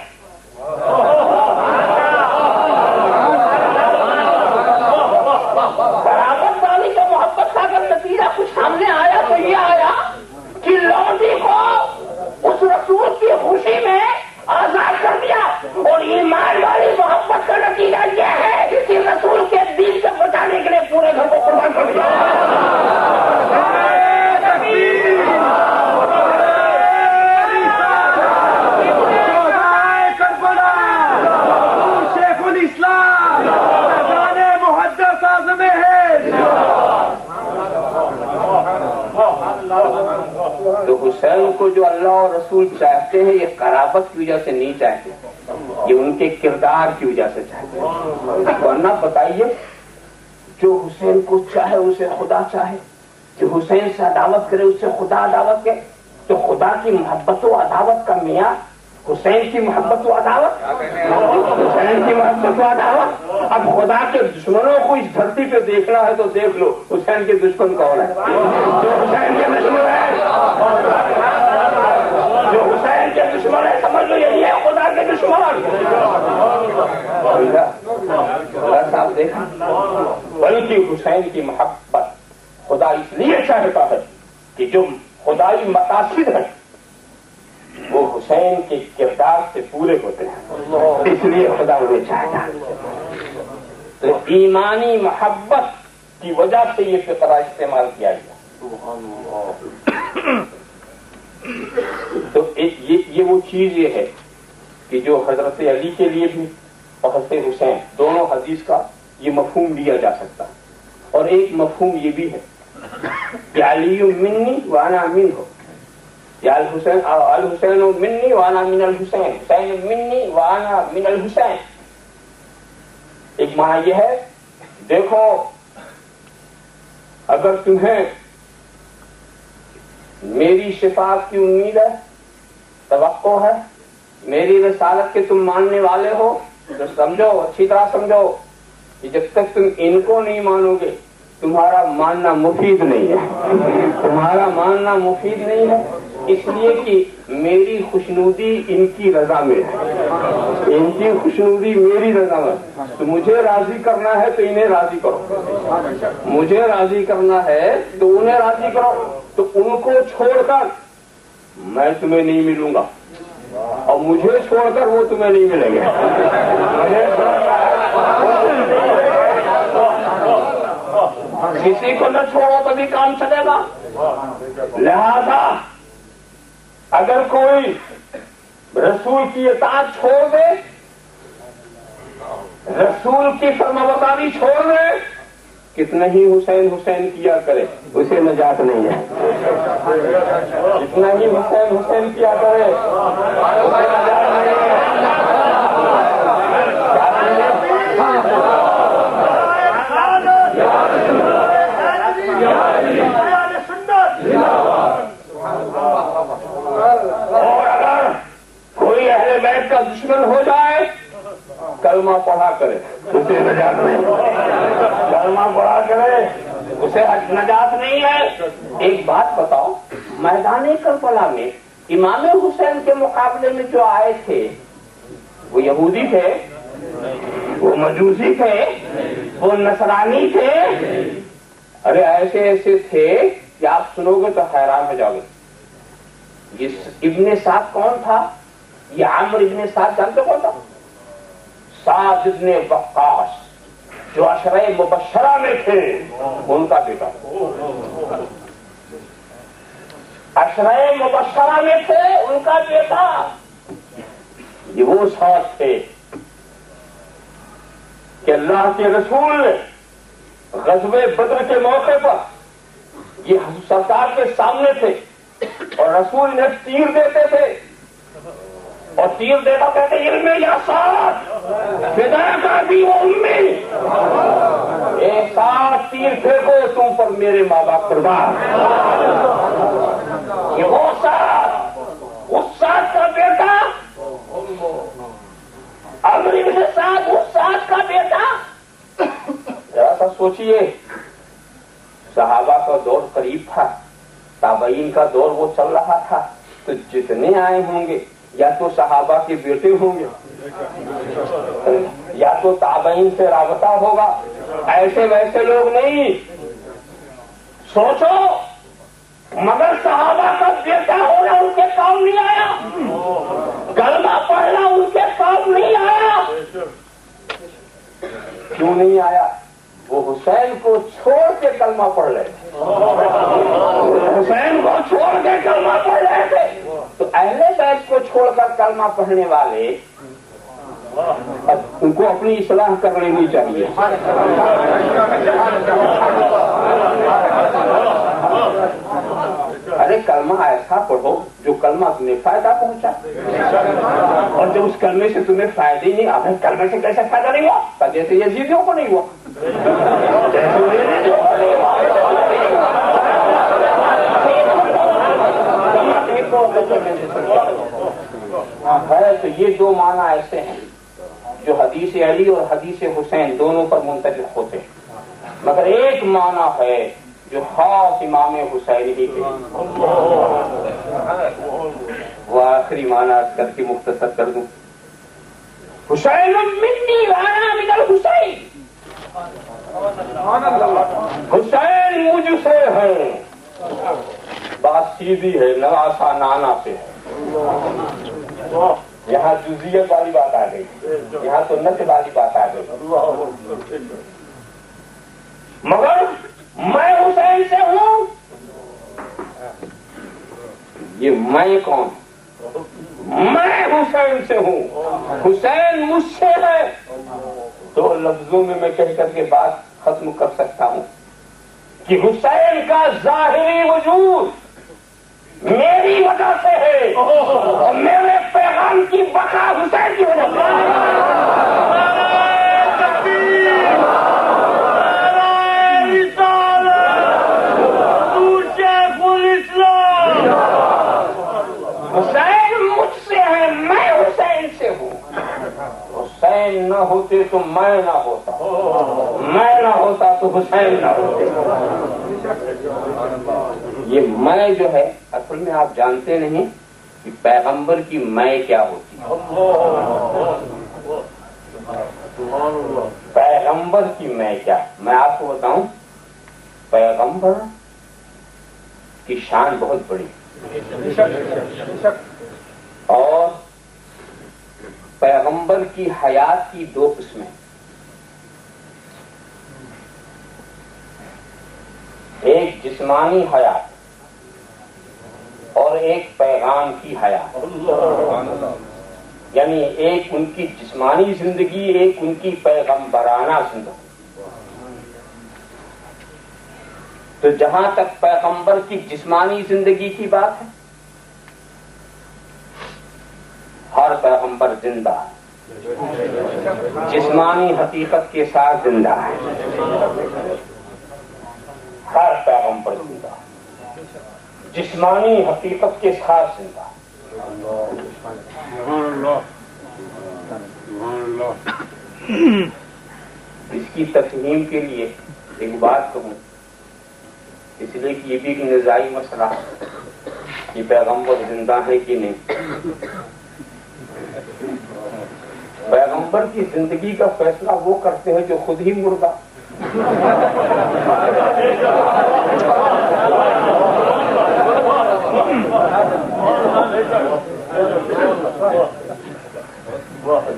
قرابت داری کا محبت کا اگر نتیجہ کچھ سامنے آیا تو یہ آیا کہ لولی کو اس رسول کی خوشی میں آزاد کر دیا. اور ایمان والی محبت کا نتیجہ یہ ہے کہ رسول کے دین سے بچانے کے لیے پورے گھر کو قربان کر دیا. شیخ الاسلام محدث اعظم ہے. تو حسین کو جو اللہ اور رسول چاہتے ہیں یہ قرابت کی وجہ سے نہیں چاہتے، یہ ان کے کردار کی وجہ سے چاہتے ہیں. ورنہ بتائیے جو حسین کو چاہے اسے خدا چاہے، جو حسین سے عداوت کرے اس سے خدا عداوت کرے. تو خدا کی محبت و عداوت کا معیار حسین کی محبت و عداوت، حسین کی محبت و عداوت. اب خدا کے دشمنوں کو اس دھرتی پہ دیکھنا ہے تو دیکھ لو حسین کے دشمن کون ہے. جو حسین کے دشمن ہے، جو حسین کے دشمن ہے سمجھ لو یہی ہے خدا کے دشمن. صاحب دیکھا، بلکہ حسین کی محبت خدا اس لیے چاہتا ہے کہ جو خدائی مقاصد ہیں وہ حسین کے کردار سے پورے ہوتے ہیں، اس لیے خدا انہیں چاہتا ہے. تو ایمانی محبت کی وجہ سے یہ فقرہ استعمال کیا گیا. تو یہ وہ چیز یہ ہے کہ جو حضرت علی کے لیے بھی اور حضرت حسین دونوں حدیث کا یہ مفہوم لیا جا سکتا ہے. اور ایک مفہوم یہ بھی ہے کہ علی منی وانا منہ، یا الحسین منی وانا من الحسین، حسین منی وانا من الحسین. ایک معنی یہ ہے دیکھو اگر تمہیں میری شفاعت کی امید ہے، توقع ہے، میری رسالت کے تم ماننے والے ہو تو سمجھو، اچھی طرح سمجھو کہ جب تک تم ان کو نہیں مانو گے تمہارا ماننا مفید نہیں ہے. تمہارا ماننا مفید نہیں ہے اس لیے کہ میری خوشنودی ان کی رضا میں ہے، ان کی خوشنودی میری رضا میں. تو مجھے راضی کرنا ہے تو انہیں راضی کرو، مجھے راضی کرنا ہے تو انہیں راضی کرو. تو ان کو چھوڑ کر میں تمہیں نہیں ملوں گا اور مجھے چھوڑ کر وہ تمہیں نہیں ملیں گے. کسی کو نہ چھوڑو تبھی کام چلے گا. لہذا اگر کوئی رسول کی اطاعت چھوڑ دے رسول کی فرمانبرداری چھوڑ دے، کتنا ہی حسین حسین کیا کرے اسے نجات نہیں ہے، جتنا ہی حسین حسین کیا کرے اسے نجات نہیں ہے۔ اور اگر کوئی اہل بیت کا دشمن ہو جائے کلمہ پڑھا کرے اسے نجات نہیں، کلمہ پڑھا کرے اسے نجات نہیں ہے۔ ایک بات بتاؤ، میدان کربلا میں امام حسین کے مقابلے میں جو آئے تھے وہ یہودی تھے، وہ مجوسی تھے، وہ نصرانی تھے، ارے ایسے ایسے تھے کہ آپ سنو گے تو حیران ہو جاؤ گے۔ یہ ابن سعد کون تھا؟ یہ عامر ابن سعد جانتے کون تھا؟ سعد ابن وقاص جو عشرہ مبشرہ میں تھے ان کا بیٹا، عشرہ مبشرہ میں تھے ان کا بیٹا، یہ وہ ساتھ تھے کہ اللہ کے رسول نے غزوہ بدر کے موقع پر یہ سرکار کے سامنے تھے اور رسول انہیں تیر دیتے تھے اور تیر دیتا کہتے علم یا ساتھ فدا کا بھی وہ امی، ایک ساتھ تیر پھینکو تم پر میرے ماں باپ قربان۔ یہ وہ ساتھ، اس ساتھ کا بیٹا عمرو بن سعد، اس ساتھ کا بیٹا۔ ذرا سا سوچئے، صحابہ کا دور قریب تھا، تابعین کا دور وہ چل رہا تھا، تو جتنے آئے ہوں گے یا تو صحابہ کے بیٹے ہوں گے یا تو تابعین سے رابطہ ہوگا، ایسے ویسے لوگ نہیں۔ سوچو، مگر صحابہ کا بیٹا ہونا ان کے کام نہیں آیا، کلمہ پڑھنا ان کے کام نہیں آیا۔ کیوں نہیں آیا؟ وہ حسین کو چھوڑ کے کلمہ پڑھ رہے تھے، حسین کو چھوڑ کے کلمہ پڑھ رہے تھے، تو اہل بیت کو چھوڑ کر کلمہ پڑھنے والے ان کو اپنی اصلاح کر لینی چاہیے۔ ارے کلمہ ایسا پڑھو جو کلمہ تمہیں فائدہ پہنچا، اور جب اس کلمے سے تمہیں فائدہ ہی نہیں آتا، کلمے سے کیسے فائدہ نہیں ہوا؟ جیسے یزیدیوں کو نہیں ہوا، ہے۔ تو یہ دو معنی ایسے ہیں جو حدیث علی اور حدیث حسین دونوں پر منطبق ہوتے ہیں، مگر ایک معنی ہے جو خاص امام حسین ہی کے، وہ آخری معنی کر کے مختصر کر دوں، حسین منی وانا من الحسین، حسین مجھ سے ہے۔ بات سیدھی ہے، نواسا نانا سے ہے، یہاں جزیت والی بات آ گئی، یہاں سنت والی بات آ گئی، مگر میں حسین سے ہوں۔ یہ میں کون؟ میں حسین سے ہوں، حسین مجھ سے ہے۔ دو لفظوں میں کہہ کر کے بات ختم کر سکتا ہوں کہ حسین کا ظاہری وجود میری وجہ سے ہے اور میرے پیغام کی بقا حسین کی وجہ سے حسین مجھ سے ہے، میں حسین سے ہوں۔ حسین نہ ہوتے تو میں نہ ہوتا، میں نہ ہوتا تو حسین نہ ہوتے۔ یہ میں جو ہے اصل میں آپ جانتے نہیں کہ پیغمبر کی میں کیا ہوتی ہے۔ پیغمبر کی میں کیا، میں آپ کو بتاؤں، پیغمبر کی شان بہت بڑی، اور پیغمبر کی حیات کی دو قسمیں، ایک جسمانی حیات اور ایک پیغام کی حیات۔ یعنی ایک ان کی جسمانی زندگی، ایک ان کی پیغمبرانہ زندگی. تو جہاں تک پیغمبر کی جسمانی زندگی کی بات ہے، ہر پیغمبر زندہ ہے، جسمانی حقیقت کے ساتھ زندہ ہے. ہر پیغمبر زندہ، جسمانی حقیقت کے ساتھ زندہ. اس کی تفہیم کے لیے ایک بات کہوں، اس لیے کہ یہ بھی ایک نزاعی مسئلہ ہے کہ پیغمبر زندہ ہے کہ نہیں. پیغمبر کی زندگی کا فیصلہ وہ کرتے ہیں جو خود ہی مردہ.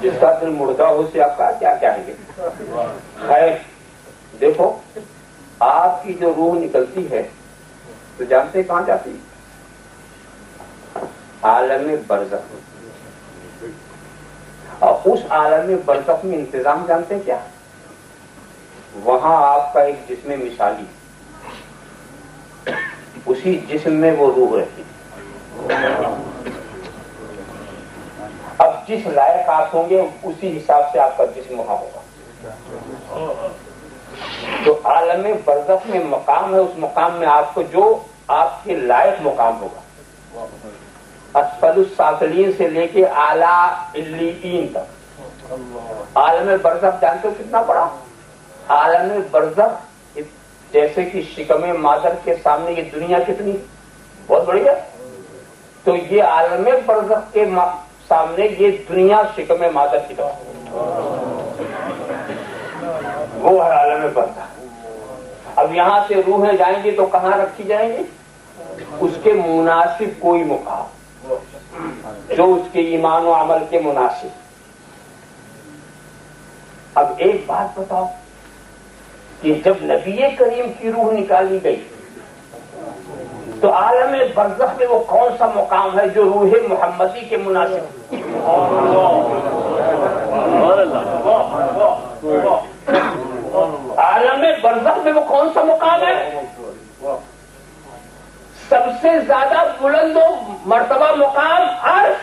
جس کا دل مردہ ہو سے آپ کا کیا کہیں گے. خیر دیکھو، آپ کی جو روح نکلتی ہے تو جانتے کہاں جاتی ہے؟ عالم برزخ. اور اس عالم برزخ میں انتظام جانتے کیا؟ وہاں آپ کا ایک جسم مثالی، اسی جسم میں وہ روح رہتی. اب جس لائق آپ ہوں گے اسی حساب سے آپ کا جسم وہاں ہوگا. جو عالم برزخ میں مقام ہے، اس مقام میں آپ کو جو آپ کے لائق مقام ہوگا، اسفل السافلین سے لے کے اعلیٰ علیین تک. عالم برزخ جانتے ہو کتنا بڑا؟ عالم برزخ جیسے کہ شکم مادر کے سامنے یہ دنیا کتنی بہت بڑی ہے، تو یہ عالم برزخ کے سامنے یہ دنیا شکم مادر کی طرح، وہ ہے عالم برزخ. اب یہاں سے روحیں جائیں گی تو کہاں رکھی جائیں گی؟ اس کے مناسب کوئی مقام جو اس کے ایمان و عمل کے مناسب. اب ایک بات بتاؤ کہ جب نبی کریم کی روح نکالی گئی تو عالم برزخ میں وہ کون سا مقام ہے جو روح محمدی کے مناسب؟ عالم برزخ میں وہ کون سا مقام ہے؟ سب سے زیادہ بلند و مرتبہ مقام عرش.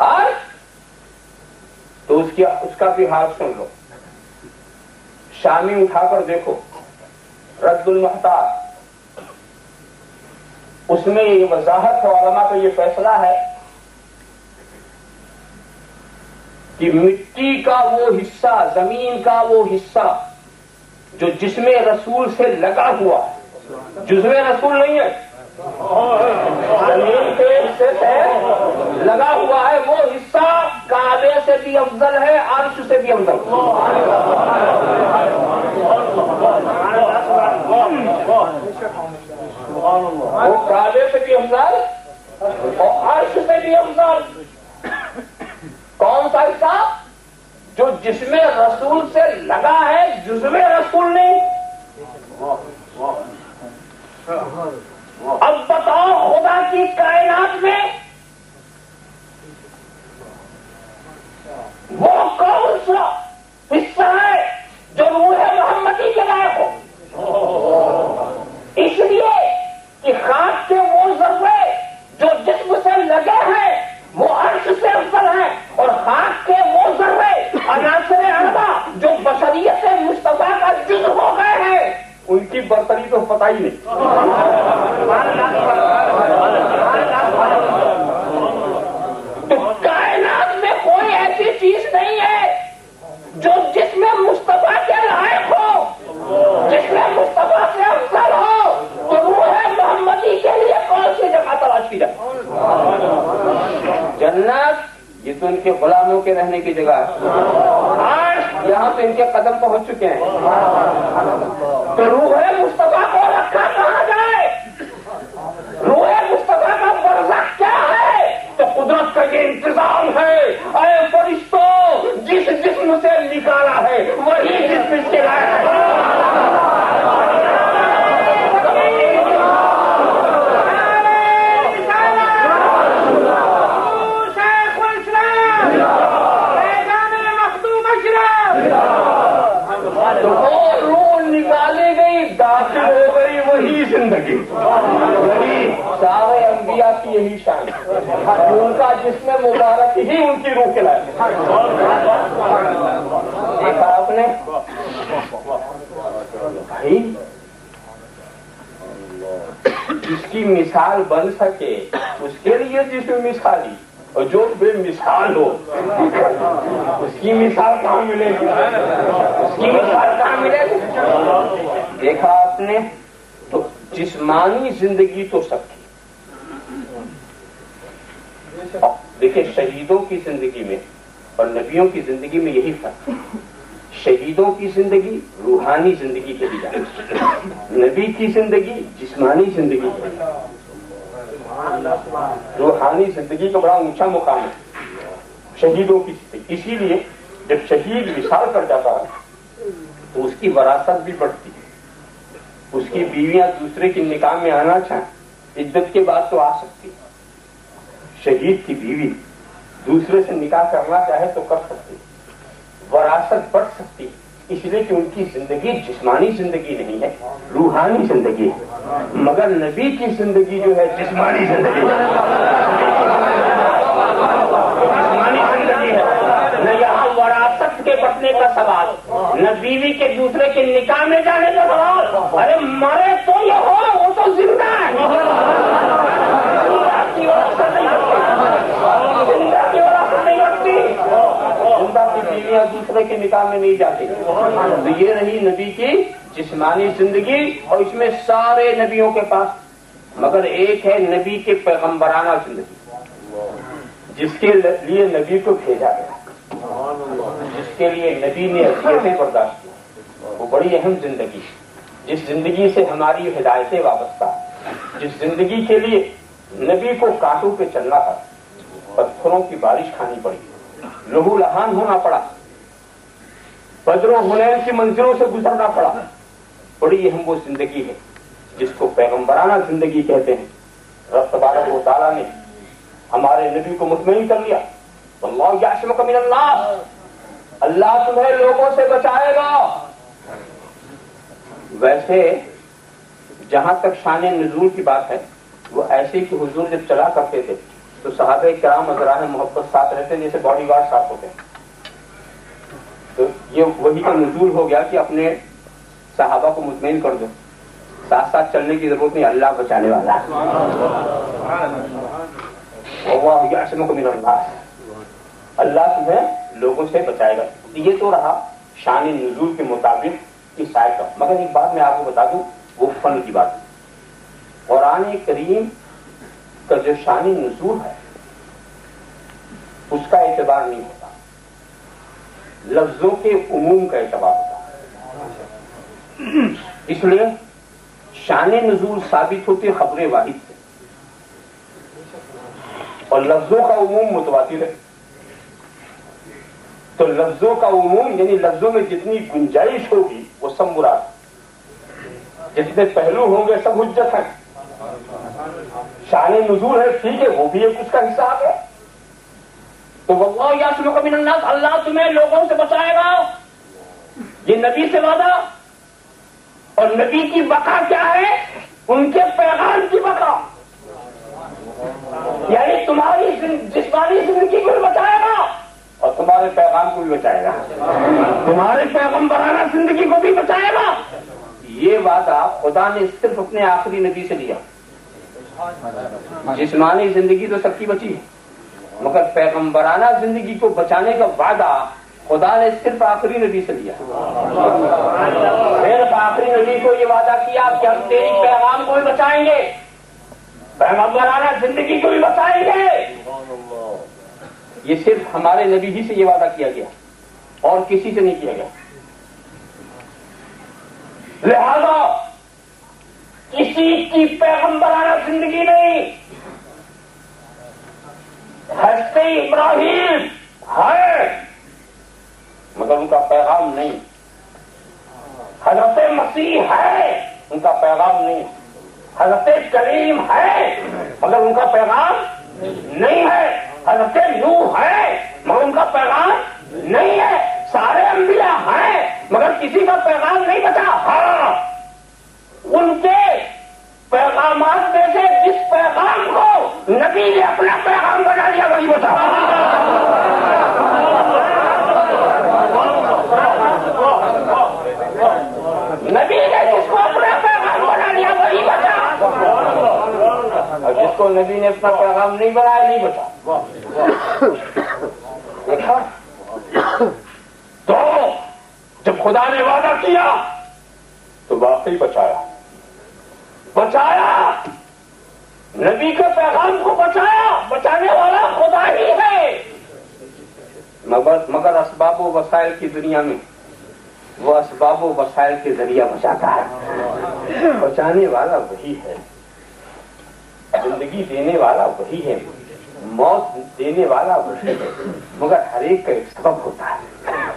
عرش تو اس کا بھی حال سن لو. شامی اٹھا کر دیکھو رد المحتاج، اس میں یہ وضاحت ہے، علماء کا یہ فیصلہ ہے کہ مٹی کا وہ حصہ، زمین کا وہ حصہ جو جسم رسول سے لگا ہوا ہے، جزو رسول نہیں ہے، زمین کے حصے سے لگا ہوا ہے، وہ حصہ کعبے سے بھی افضل ہے، عرش سے بھی افضل. وہ کعبے سے بھی افضل اور عرش سے بھی افضل. کون سا حصہ؟ جو جسم رسول سے لگا ہے، جزو رسول نہیں. اب بتاؤ خدا کی کائنات میں وہ کون سا حصہ ہے جو روح محمدی کے لائق ہو؟ اس لیے کہ خاک کے وہ ذرے جو جسم سے لگے ہیں وہ عرش سے افضل ہیں، اور خاک کے وہ ذرے عناصر اربع جو بشریت مصطفیٰ کا جزو ہو گئے ہیں، ان کی برتری تو پتہ ہی نہیں. تو کائنات میں کوئی ایسی چیز نہیں ہے جو جس میں مصطفیٰ کے لائق ہو، جس میں مصطفیٰ سے افضل ہو. تو روح محمدی کے لیے کون سی جگہ تلاش کی جائے؟ جنت یہ تو ان کے غلاموں کے رہنے کی جگہ ہے، عرش یہاں تو ان کے قدم پہنچ چکے ہیں. تو روح مصطفیٰ کو رکھا کہاں جائے؟ روح مصطفیٰ کا برزخ کیا ہے؟ تو قدرت کا یہ انتظام ہے، اے فرشتوں جس جسم سے نکالا ہے وہی جسم سے لایا ہے. تو وہ روح نکالی گئی، داخل ہو گئی وہی زندگی، وہی سارے انبیاء کی یہی شان، ان کا جسم مبارک ہی ان کی روح کے لائق۔ دیکھا آپ نے بھائی، جس کی مثال بن سکے اس کے لیے جسم مثالی، اور جو بے مثال ہو اس کی مثال کہاں ملے گی؟ اس کی مثال کہاں ملے گی؟ دیکھا آپ نے، تو جسمانی زندگی تو سب کی۔ دیکھیں شہیدوں کی زندگی میں اور نبیوں کی زندگی میں یہی فرق ہے۔ شہیدوں کی زندگی روحانی زندگی کے لیے، نبی کی زندگی جسمانی زندگی کے لیے۔ روحانی زندگی کا بڑا اونچا مقام ہے شہیدوں کی زندگی، اسی لیے جب شہید وصال کر جاتا ہے تو اس کی وراثت بھی بڑھتی ہے، اس کی بیویاں دوسرے کی نکاح میں آنا چاہیں، عدت کے بعد تو آ سکتی، شہید کی بیوی دوسرے سے نکاح کرنا چاہے تو کر سکتی، وراثت بڑھ سکتی، اس لیے کہ ان کی زندگی جسمانی زندگی نہیں ہے، روحانی زندگی ہے۔ مگر نبی کی زندگی جو ہے جسمانی زندگی ہے، جسمانی زندگی ہے، نہ یہاں وراثت کے بٹنے کا سوال، نہ بیوی کے دوسرے کے نکاح میں جانے کا سوال۔ ارے مرے تو یہ ہو، وہ تو زندہ ہے، زندہ کی وراثت نہیں رکھتی، زندہ کی وراثت نہیں رکھتی، زندہ کی بیویاں دوسرے کے نکاح میں نہیں جاتی۔ تو یہ رہی نبی کی جسمانی زندگی، اور اس میں سارے نبیوں کے پاس، مگر ایک ہے نبی کے پیغمبرانہ زندگی، جس کے لیے نبی کو بھیجا گیا، جس کے لیے نبی نے اذیتیں برداشت کی، وہ بڑی اہم زندگی، جس زندگی سے ہماری ہدایتیں وابستہ، جس زندگی کے لیے نبی کو کانٹوں پہ چلنا پڑا، پتھروں کی بارش کھانی پڑی، لہو لہان ہونا پڑا، بدر و حنین کی منزلوں سے گزرنا پڑا، بڑی اہم وہ زندگی ہے جس کو پیغمبرانہ زندگی کہتے ہیں۔ رب تبارک و تعالیٰ نے ہمارے نبی کو مطمئن کر لیا، واللہ یعصمک من الناس، اللہ تمہیں لوگوں سے بچائے گا۔ ویسے جہاں تک شان نزول کی بات ہے، وہ ایسے کہ حضور جب چلا کرتے تھے تو صحابہ کرام حضرات محبت ساتھ رہتے جیسے باڈی گارڈ ساتھ ہوتے ہیں، تو یہ وہی کا نزول ہو گیا کہ اپنے صحابہ کو مطمئن کر دو، ساتھ ساتھ چلنے کی ضرورت نہیں، اللہ بچانے والا ہے، واللہ یعصمک من الناس، اللہ تمہیں لوگوں سے بچائے گا۔ یہ تو رہا شان نزول کے مطابق اس آیت کا، مگر ایک بات میں آپ کو بتا دوں، وہ فن کی بات ہے۔ قرآن کریم کا جو شان نزول ہے اس کا اعتبار نہیں ہوتا، لفظوں کے عموم کا اعتبار ہوتا ہے، اس لیے شان نزول ثابت ہوتی ہے خبر واحد سے، اور لفظوں کا عموم متواتر ہے۔ تو لفظوں کا عموم یعنی لفظوں میں جتنی گنجائش ہوگی وہ سب مراد، جتنے پہلو ہوں گے سب حجت ہیں۔ شان نزول ہے ٹھیک ہے، وہ بھی ایک اس کا حساب ہے۔ تو واللہ یعصمک من الناس، اللہ تمہیں لوگوں سے بچائے گا، یہ نبی سے وعدہ، اور نبی کی بقا کیا ہے؟ ان کے پیغام کی بقا، یعنی تمہاری جسمانی زندگی کو بھی بچائے گا اور تمہارے پیغام کو بھی بچائے گا، تمہارے پیغمبرانہ زندگی کو بھی بچائے گا۔ یہ وعدہ خدا نے صرف اپنے آخری نبی سے لیا، جسمانی زندگی تو سب کی بچی ہے، مگر پیغمبرانہ زندگی کو بچانے کا وعدہ خدا نے صرف آخری نبی سے لیا، صرف آخری نبی کو یہ وعدہ کیا کہ ہم تیری پیغام کو بھی بچائیں گے، پیغمبرانہ زندگی کو بھی بچائیں گے۔ یہ صرف ہمارے نبی ہی سے یہ وعدہ کیا گیا، اور کسی سے نہیں کیا گیا۔ لہذا کسی کی پیغمبرانہ زندگی نہیں، حضرت ابراہیم ہے مگر ان کا پیغام نہیں، حضرت مسیح ہے ان کا پیغام نہیں، حضرت کریم ہے مگر ان کا پیغام نہیں ہے، حضرت نوح ہے مگر ان کا پیغام نہیں ہے، سارے انبیاء ہیں مگر کسی کا پیغام نہیں بچا۔ ہاں ان کے پیغامات میں سے جس پیغام کو نبی نے اپنا پیغام بنا لیا وہی بتا۔ نبی نے جس کو اپنا پیغام بنا لیا وہی بتا، اور جس کو نبی نے اپنا پیغام نہیں بنایا نہیں بتا۔ دیکھا تو جب خدا نے وعدہ کیا تو واقعی بچایا، نبی کے پیغام کو بچایا، بچانے والا خدا ہی ہے، مگر اسباب و وسائل کی دنیا میں وہ اسباب و وسائل کے ذریعہ بچاتا ہے، بچانے والا وہی ہے، زندگی دینے والا وہی ہے، موت دینے والا وہی ہے، مگر ہر ایک کا ایک سبب ہوتا ہے۔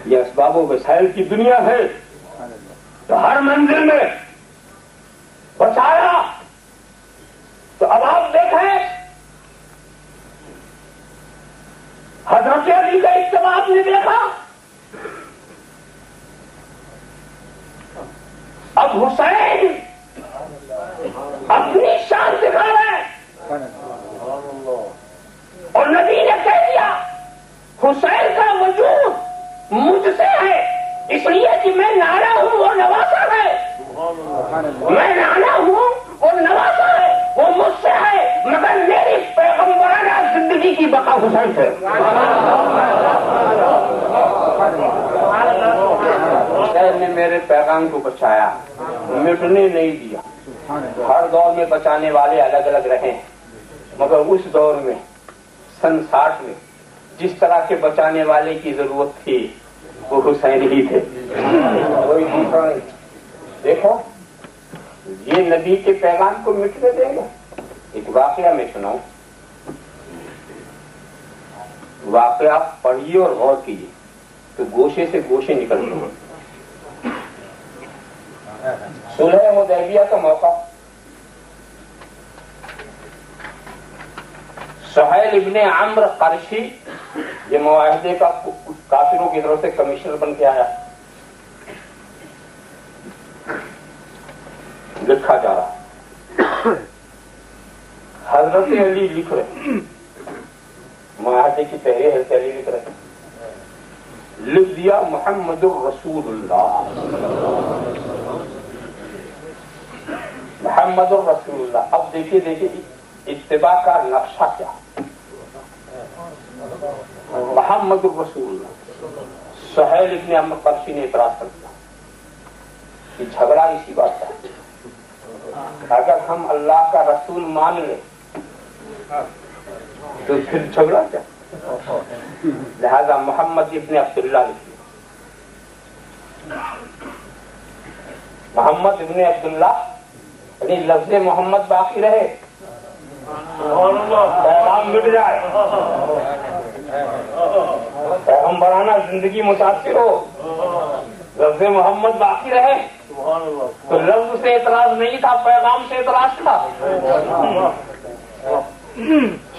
یہ اسباب و وسائل کی دنیا ہے تو ہر منزل میں بچایا۔ تو اب آپ دیکھیں حضرت علی کا اجتماع آپ نے دیکھا، اب حسین اپنی شان دکھا رہے ہیں اور نبی نے کہہ دیا حسین کا وجود مجھ سے ہے، اس لیے کہ میں نانا ہوں اور نواسا ہے، میں نانا ہوں اور نواسا ہے، وہ مجھ سے ہے، مگر میری پیغمبرانہ زندگی کی بقا حسین سے۔ حسین نے میرے پیغام کو بچایا، مٹنے نہیں دیا۔ ہر دور میں بچانے والے الگ الگ رہے ہیں، مگر اس دور میں سن 60 میں جس طرح کے بچانے والے کی ضرورت تھی وہ حسین ہی تھے، کوئی دوسرا نہیں۔ دیکھو یہ نبی کے پیغام کو مٹنے دیں گے؟ ایک واقعہ میں سناؤں، واقعہ پڑھیے اور غور کیجیے تو گوشے سے گوشے نکلتے ہیں۔ صلح حدیبیہ کا موقع، سہیل ابن عمرو قرشی یہ معاہدے کا کافروں کی طرف سے کمشنر بن کے آیا، لکھا جا رہا، حضرت علی لکھ رہے، معاہدے کی تحریر حضرت علی لکھ رہے، لکھ دیا محمد الرسول اللہ، محمد الرسول اللہ۔ اب دیکھیے اتباع کا نقشہ کیا، محمد الرسول اللہ۔ سہیل ابن عمرو قرشی نے اعتراض کر دیا کہ جھگڑا اسی بات کا، اگر ہم اللہ کا رسول مان لیں تو پھر جھگڑا کیا، لہذا محمد ابن عبداللہ لکھیے، محمد ابن عبداللہ، یعنی لفظ محمد باقی رہے، پیغام مٹ جائے، پیغمبرانہ زندگی متاثر ہو، لفظ محمد باقی رہے، تو لفظ سے اعتراض نہیں تھا، پیغام سے اعتراض تھا،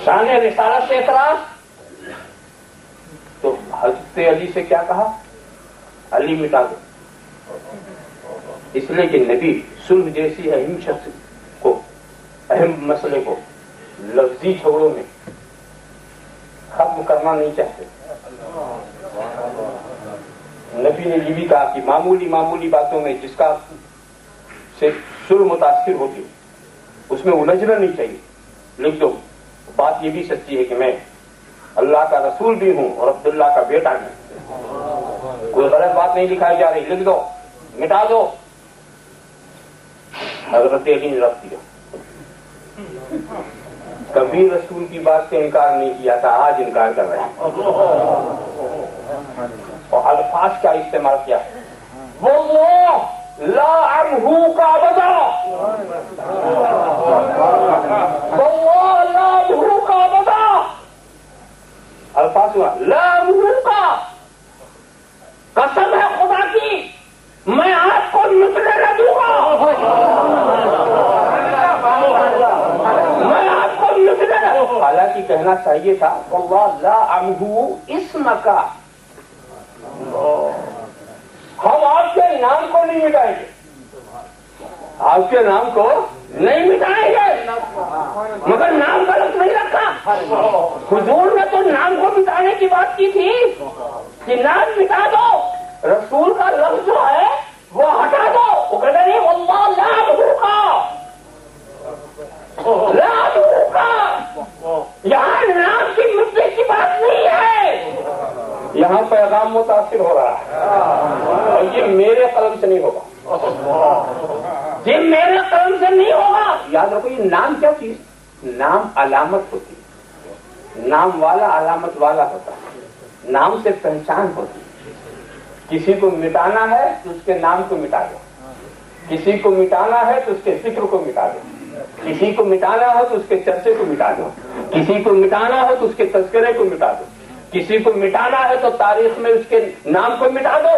شان رسالت سے اعتراض۔ تو حضرت علی سے کیا کہا، علی مٹا دو، اس لیے کہ نبی صلح جیسی اہم شخص کو، اہم مسئلے کو لفظی جھگڑوں میں ختم کرنا نہیں چاہتے۔ نبی نے یہ بھی کہا کہ معمولی باتوں میں جس کا سے صلح متاثر ہوتی اس میں الجھنا نہیں چاہیے، لکھ دو۔ بات یہ بھی سچی ہے کہ میں اللہ کا رسول بھی ہوں اور عبداللہ کا بیٹا بھی، کوئی غلط بات نہیں لکھائی جا رہی، لکھ دو، مٹا دو۔ حضرت علی نے رکھ دیا، کبھی رسول کی بات سے انکار نہیں کیا تھا، آج انکار کر رہے ہیں، اور الفاظ کا استعمال کیا، واللہ لا عنہ کا ابدا، واللہ لا عنہ کا ابدا، الفاظ ہوا لا عنہ کا، قسم ہے خدا کی میں آپ کو نکلنے نہ دوں گا، میں آپ کو نکلنے نہ دوں گا۔ حالانکہ کہنا چاہیے تھا واللہ لا امحو اسمک، ہم آپ کے نام کو نہیں مٹائیں گے، آپ کے نام کو نہیں مٹائیں گے، مگر نام کا لفظ نہیں رکھا۔ حضور نے تو نام کو مٹانے کی بات کی تھی کہ نام مٹا دو، رسول کا لفظ جو ہے وہ ہٹا دو۔ وہ کہتے نہیں واللہ لا امحوکا، لا امحوکا، یہاں نام کی مٹنے کی بات نہیں ہے، یہاں پیغام متاثر ہو رہا ہے، اور یہ میرے قلم سے نہیں ہوگا، یہ میرے قلم سے نہیں ہوگا۔ یاد رکھو یہ نام کیا چیز، نام علامت ہوتی ہے، نام والا علامت والا ہوتا ہے، نام سے پہچان ہوتی ہے۔ کسی کو مٹانا ہے تو اس کے نام کو مٹا دو، کسی کو مٹانا ہے تو اس کے ذکر کو مٹا دو، کسی کو مٹانا ہو تو اس کے چرچے کو مٹا دو، کسی کو مٹانا ہو تو اس کے تذکرے کو مٹا دو، کسی کو مٹانا ہے تو تاریخ میں اس کے نام کو مٹا دو۔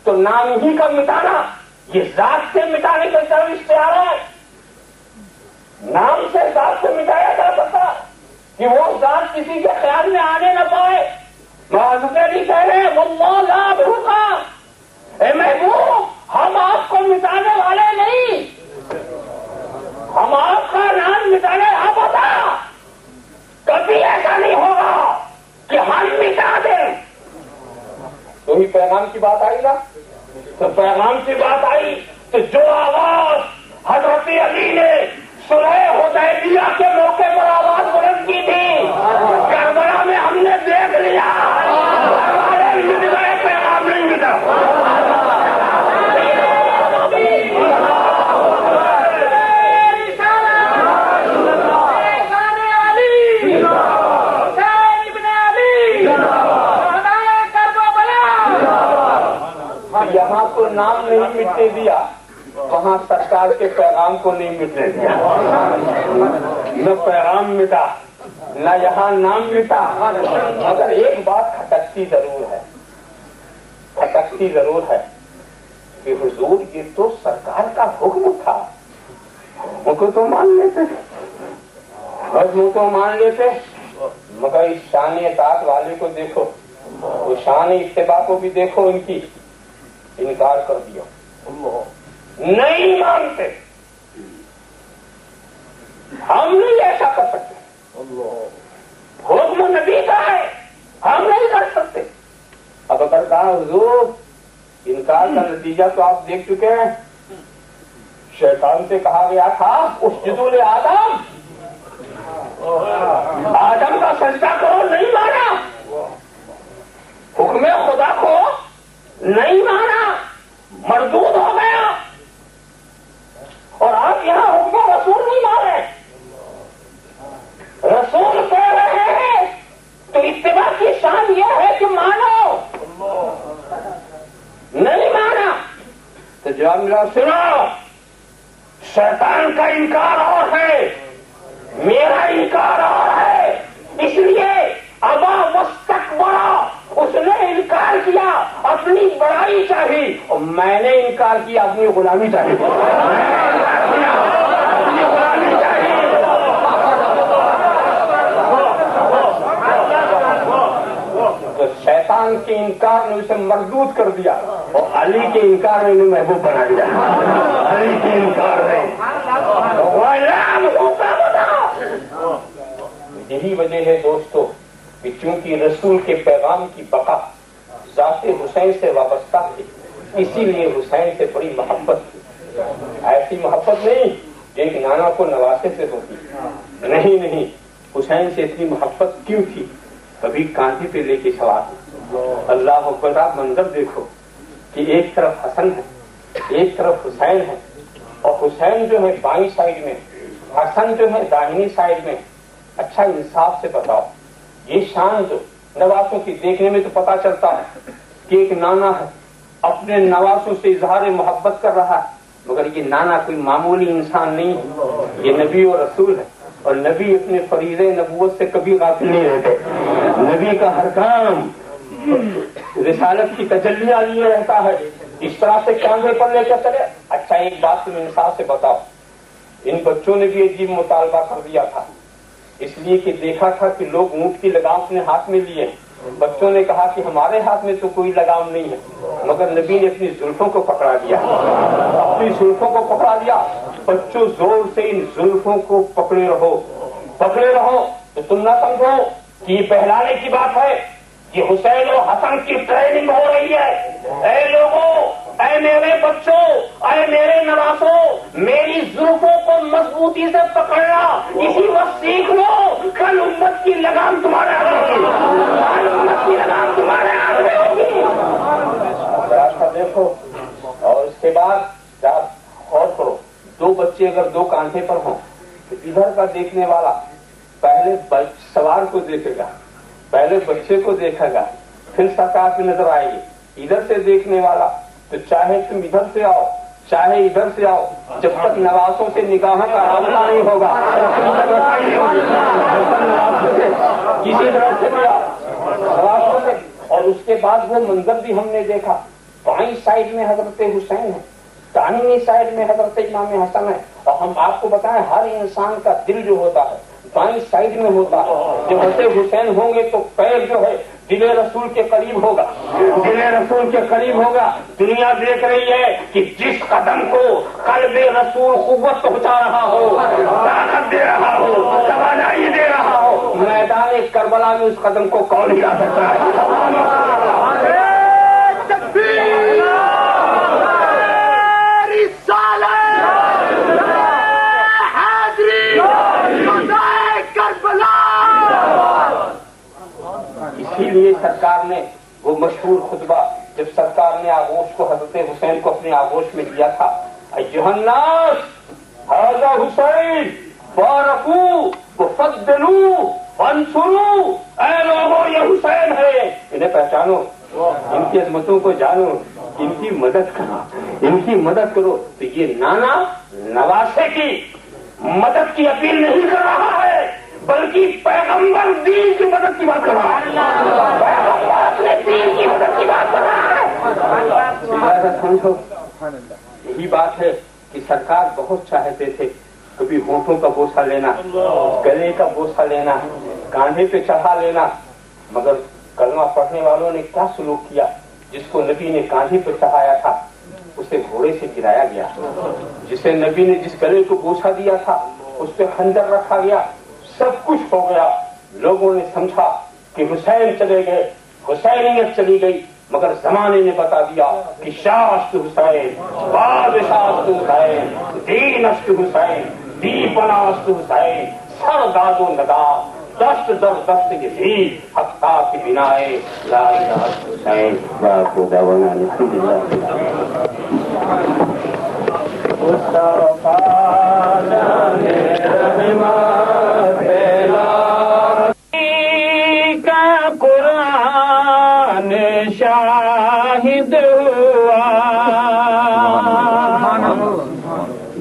تو نام ہی کا مٹانا یہ ذات سے مٹانے کا طرف اشتہار ہے، نام سے ذات سے مٹایا جا سکتا کہ وہ ذات کسی کے خیال میں آنے نہ پائے۔ نہیں کہہ رہے واللہ لا امحوکا، اے محبوب ہم آپ کو مٹانے والے نہیں، ہم آپ کا نام مٹانے ابدا کبھی ایسا نہیں ہوگا کہ ہم مٹا دیں۔ تو ہی پیغام کی بات آئی نا، تو پیغام کی بات آئی تو جو آواز حضرت علی نے صلح حدیبیہ کے موقع پر آواز بلند کی تھی، کربلا میں ہم نے دیکھ لیا ہمارے مٹ گئے، پیغام نہیں مٹا۔ یہاں تو نام نہیں مٹنے دیا، وہاں سرکار کے پیغام کو نہیں مٹنے دیا، نہ پیغام مٹا نہ یہاں نام مٹا۔ مگر ایک بات کھٹکتی ضرور ہے کہ حضور یہ تو سرکار کا حکم تھا، حکم تو مان لیتے، مگر اس شان اطاعت والے کو دیکھو، اس شان اتباع کو بھی دیکھو، ان کی انکار کر دیا، نہیں مانتے، ہم نہیں ایسا کر سکتے، حکم نبی کا ہے، ہم نہیں کر سکتے۔ اب اگر کہا حضور انکار کا نتیجہ تو آپ دیکھ چکے ہیں، شیطان سے کہا گیا تھا اسجدوا لآدم، آدم کا سجدہ کرو، نہیں مانا، حکم خدا کو نہیں مانا، مردود ہو گیا، اور آپ یہاں حکم رسول نہیں مان رہے، رسول کہہ رہے ہیں تو اتباع کی شان یہ ہے کہ مانو، نہیں مانا تو جواب ملا سنو، شیطان کا انکار اور ہے، میرا انکار اور ہے، اس لیے ابا واستکبرا، اس نے انکار کیا، اپنی بڑائی چاہی، اور میں نے انکار کیا، اپنی غلامی چاہی، اپنی غلامی چاہی۔ تو شیطان کے انکار نے اسے مردود کر دیا، اور علی کے انکار نے انہیں محبوب بنا دیا، علی کے انکار نے۔ یہی وجہ ہے دوستو کہ چونکہ رسول کے پیغام کی بقا ذات حسین سے وابستہ تھی، اسی لیے حسین سے بڑی محبت تھی، ایسی محبت نہیں ایک نانا کو نواسے سے ہوتی، نہیں، حسین سے اتنی محبت کیوں تھی؟ کبھی کاندھے پہ لے کے سوار، اللہ اکبر، آپ منظر دیکھو کہ ایک طرف حسن ہے، ایک طرف حسین ہے، اور حسین جو ہے بائیں سائڈ میں، حسن جو ہے داہنی سائڈ میں۔ اچھا انصاف سے بتاؤ، یہ شان جو نواسوں کی دیکھنے میں تو پتا چلتا ہے کہ ایک نانا ہے، اپنے نواسوں سے اظہار محبت کر رہا ہے، مگر یہ نانا کوئی معمولی انسان نہیں ہے، یہ نبی اور رسول ہے، اور نبی اپنے فریضے نبوت سے کبھی غافل نہیں رہتے، نبی کا ہر کام رسالت کی تجلیہ لیے رہتا ہے، اس طرح سے کاندھے پر لے کر چلے۔ اچھا ایک بات تم انصاف سے بتاؤ، ان بچوں نے بھی عجیب مطالبہ کر دیا تھا اس لیے کہ دیکھا تھا کہ لوگ اونٹ کی لگام اپنے ہاتھ میں لیے. بچوں نے کہا کہ ہمارے ہاتھ میں تو کوئی لگام نہیں ہے, مگر نبی نے اپنی زلفوں کو پکڑا دیا, اپنی زلفوں کو پکڑا دیا. بچوں زور سے ان زلفوں کو پکڑے رہو, پکڑے رہو. تو تم نہ سمجھو کہ یہ بہلانے کی بات ہے, یہ حسین و حسن کی ٹریننگ ہو رہی ہے. اے لوگوں, اے میرے بچوں, اے میرے نواسوں, میری زلفوں کو مضبوطی سے پکڑنا, اسی وقت سیکھ لو, کل امت کی لگام تمہارے ہاتھ میں ہوگی, کل امت کی لگام تمہارے ہاتھ میں ہوگی. راستہ دیکھو. اور اس کے بعد غور کرو, دو بچے اگر دو کاندھے پر ہوں تو ادھر کا دیکھنے والا پہلے سوار کو دیکھے گا, پہلے بچے کو دیکھے گا, پھر سرکار کی نظر آئے گی. ادھر سے دیکھنے والا تو چاہے تم ادھر سے آؤ چاہے ادھر سے آؤ, جب تک نوازوں سے نگاہوں کا رابطہ نہیں ہوگا کسی طرح سے بھی آؤ نوازوں سے. اور اس کے بعد وہ منظر بھی ہم نے دیکھا, بائیں سائڈ میں حضرت حسین ہے, داہنی سائڈ میں حضرت امام حسن ہے. اور ہم آپ کو بتائیں ہر انسان کا دل جو ہوتا ہے بائیں سائڈ میں ہوتا ہے. جب حضرت حسین ہوں گے تو پیر جو ہے دل رسول کے قریب ہوگا, دل رسول کے قریب ہوگا. دنیا دیکھ رہی ہے کہ جس قدم کو قلب رسول قوت پہنچا رہا ہو, طاقت دے رہا ہو, توانائی دے رہا ہو, میدان کربلا میں اس قدم کو کون ہلا سکتا ہے؟ اسی لیے سرکار نے وہ مشہور خطبہ جب سرکار نے آغوش کو حضرت حسین کو اپنے آغوش میں دیا تھا, ایھا الناس ھذا حسین بارکو وفضلوا وانصروا, اے لوگوں یہ حسین ہے, انہیں پہچانو, ان کی عظمتوں کو جانو, ان کی مدد کرو, ان کی مدد کرو. تو یہ نانا نواسے کی مدد کی اپیل نہیں کر رہا ہے, بلکہ پیغمبر دین کی مدد کی بات کر رہا ہے, پیغمبر اپنے دین کی مدد کی بات کر رہا ہے. سمجھو یہی بات ہے کہ سرکار بہت چاہتے تھے کبھی ہونٹوں کا بوسہ لینا, گلے کا بوسہ لینا, کاندھے پہ چڑھا لینا, مگر کلمہ پڑھنے والوں نے کیا سلوک کیا, جس کو نبی نے کاندھے پہ چڑھایا تھا اسے گھوڑے سے گرایا گیا, جسے نبی نے جس گلے کو بوسہ دیا تھا اس پہ خنجر رکھا گیا, سب کچھ ہو گیا. لوگوں نے سمجھا کہ حسین چلے گئے, حسینیت چلی گئی, مگر زمانے نے بتا دیا کہ شاست حسین, بادشاست حسین, دینست حسین, دیپناست حسین, سر داد و ندا, دست در دست یزید, حقا کی بنائے لا الہ حسین. باقو دعوانا الحمدللہ. قرآن شاہد ہوا,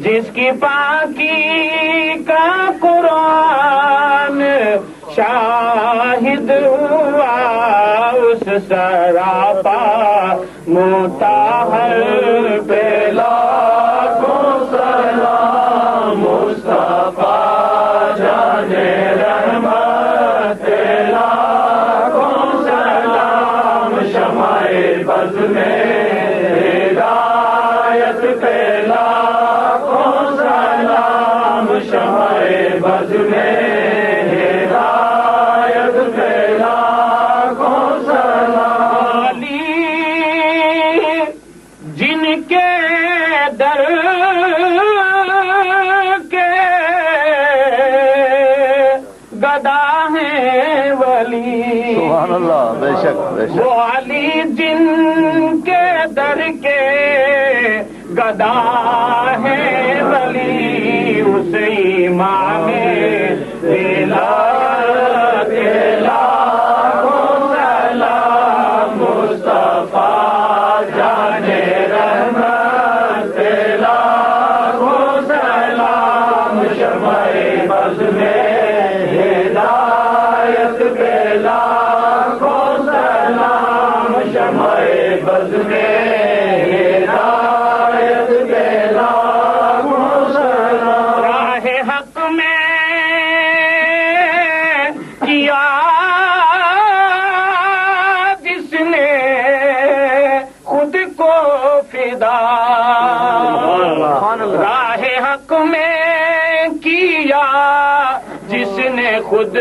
جس کی پاکی کا قرآن شاہد ہوا, اس سراپا مطہر پہ لاکھوں سلام, مصطفیٰ جانے رحمت لاکھوں سلام, شمع بز میں ہدایت پہ لاکھوں سلام, شمع بز میں ہدایت پہ لاکھوں سلام. جن کے در کے گدا ہیں ولی, سبحان اللہ, بے شک بے شک, وہ علی جن کے در کے گدا ہیں ولی, اس امام ولایت کے لاکھوں سلام, مصطفیٰ جانے رحمت کے لاکھوں سلام, شمع بز میں ہدایت کے لاکھوں سلام, شمع بز میں ہدایت کے لاکھوں سلام. راہ حق میں بیدار راہ حق میں کیا جس نے خود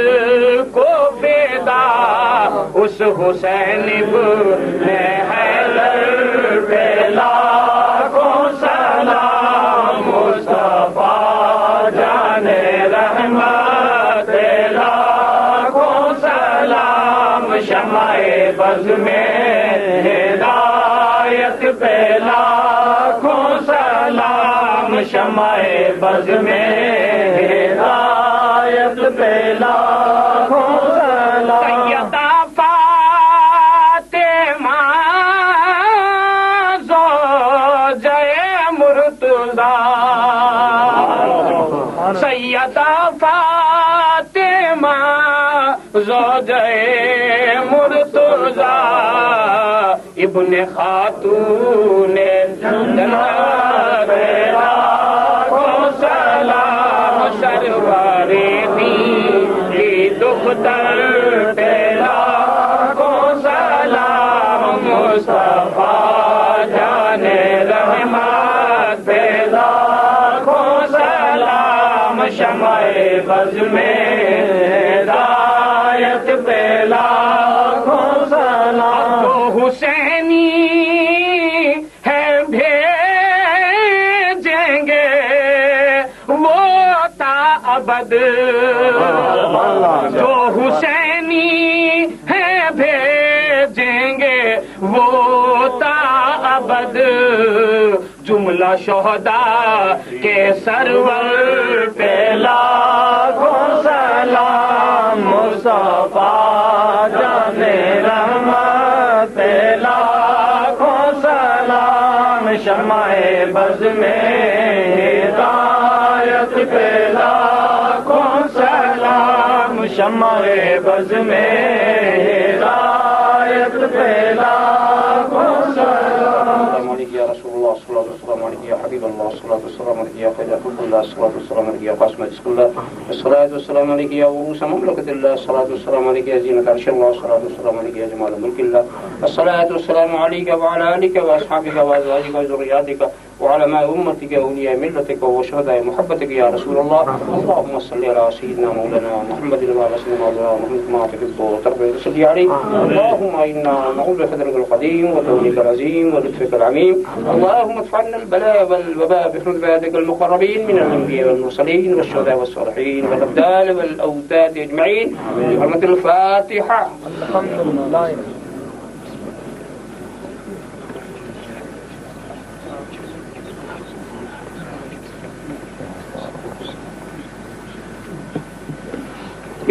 کو بیدار اس حسین ابن حیدر پہ لاکھوں سلام مصطفیٰ جان رحمت لاکھوں سلام شمع بز میں ہدایت پہ لاکھوں سلام شمع بز میں ہدایت پہ لاکھوں سلام سیدہ فاطمہ زوجہ مرتضیٰ سیدہ فاطمہ زوجہ مرتضیٰ ابن خاتون جنت لاکھوں سلام سرور دی دختر پہ لاکھوں سلام مصطفیٰ جان رحمت پہ لاکھوں سلام شمع بز میں ہدایت پہ لاکھوں سلام تو حسینی ہے بھیجیں گے وہ تا ابد جو حسینی ہے بھیجیں گے وہ تا ابد جملہ شہداء کے سرور پہ لاکھوں سلام مصطفیٰ جان رحمت پہ لاکھوں سلام شمع بز میں ہدایت پہ لاکھوں سلام شمع بز میں ہدایت پہ لاکھوں سلام یا رسول اللہ الصلاة والسلام علیک یا حبیب اللہ الصلاة والسلام علیک یا خیر خلق اللہ الصلاة والسلام علیک یا قاسم رزق اللہ الصلاة والسلام علیک یا عروس مملکت اللہ الصلاة والسلام علیک یا زینت عرش اللہ الصلاة والسلام علیک یا جمال ملک اللہ الصلاة والسلام علیک وعلى آلک واصحابک وازواجک وذریاتک وعلى ماء أمتك وأولياء ملتك وشهداء محبتك يا رسول الله اللهم صل على سيدنا مولانا محمد وعلى سيدنا مولانا محمد ما تحب وترضى وصلي عليه اللهم إنا نعوذ بفضلك القديم وكونك العظيم ولطفك العميم اللهم ادفع عنا البلاء والوباء بحفظ عبادك المقربين من الأنبياء والمرسلين والشهداء والصالحين والأبدال والأوداد أجمعين بحرمة الفاتحة. الحمد لله.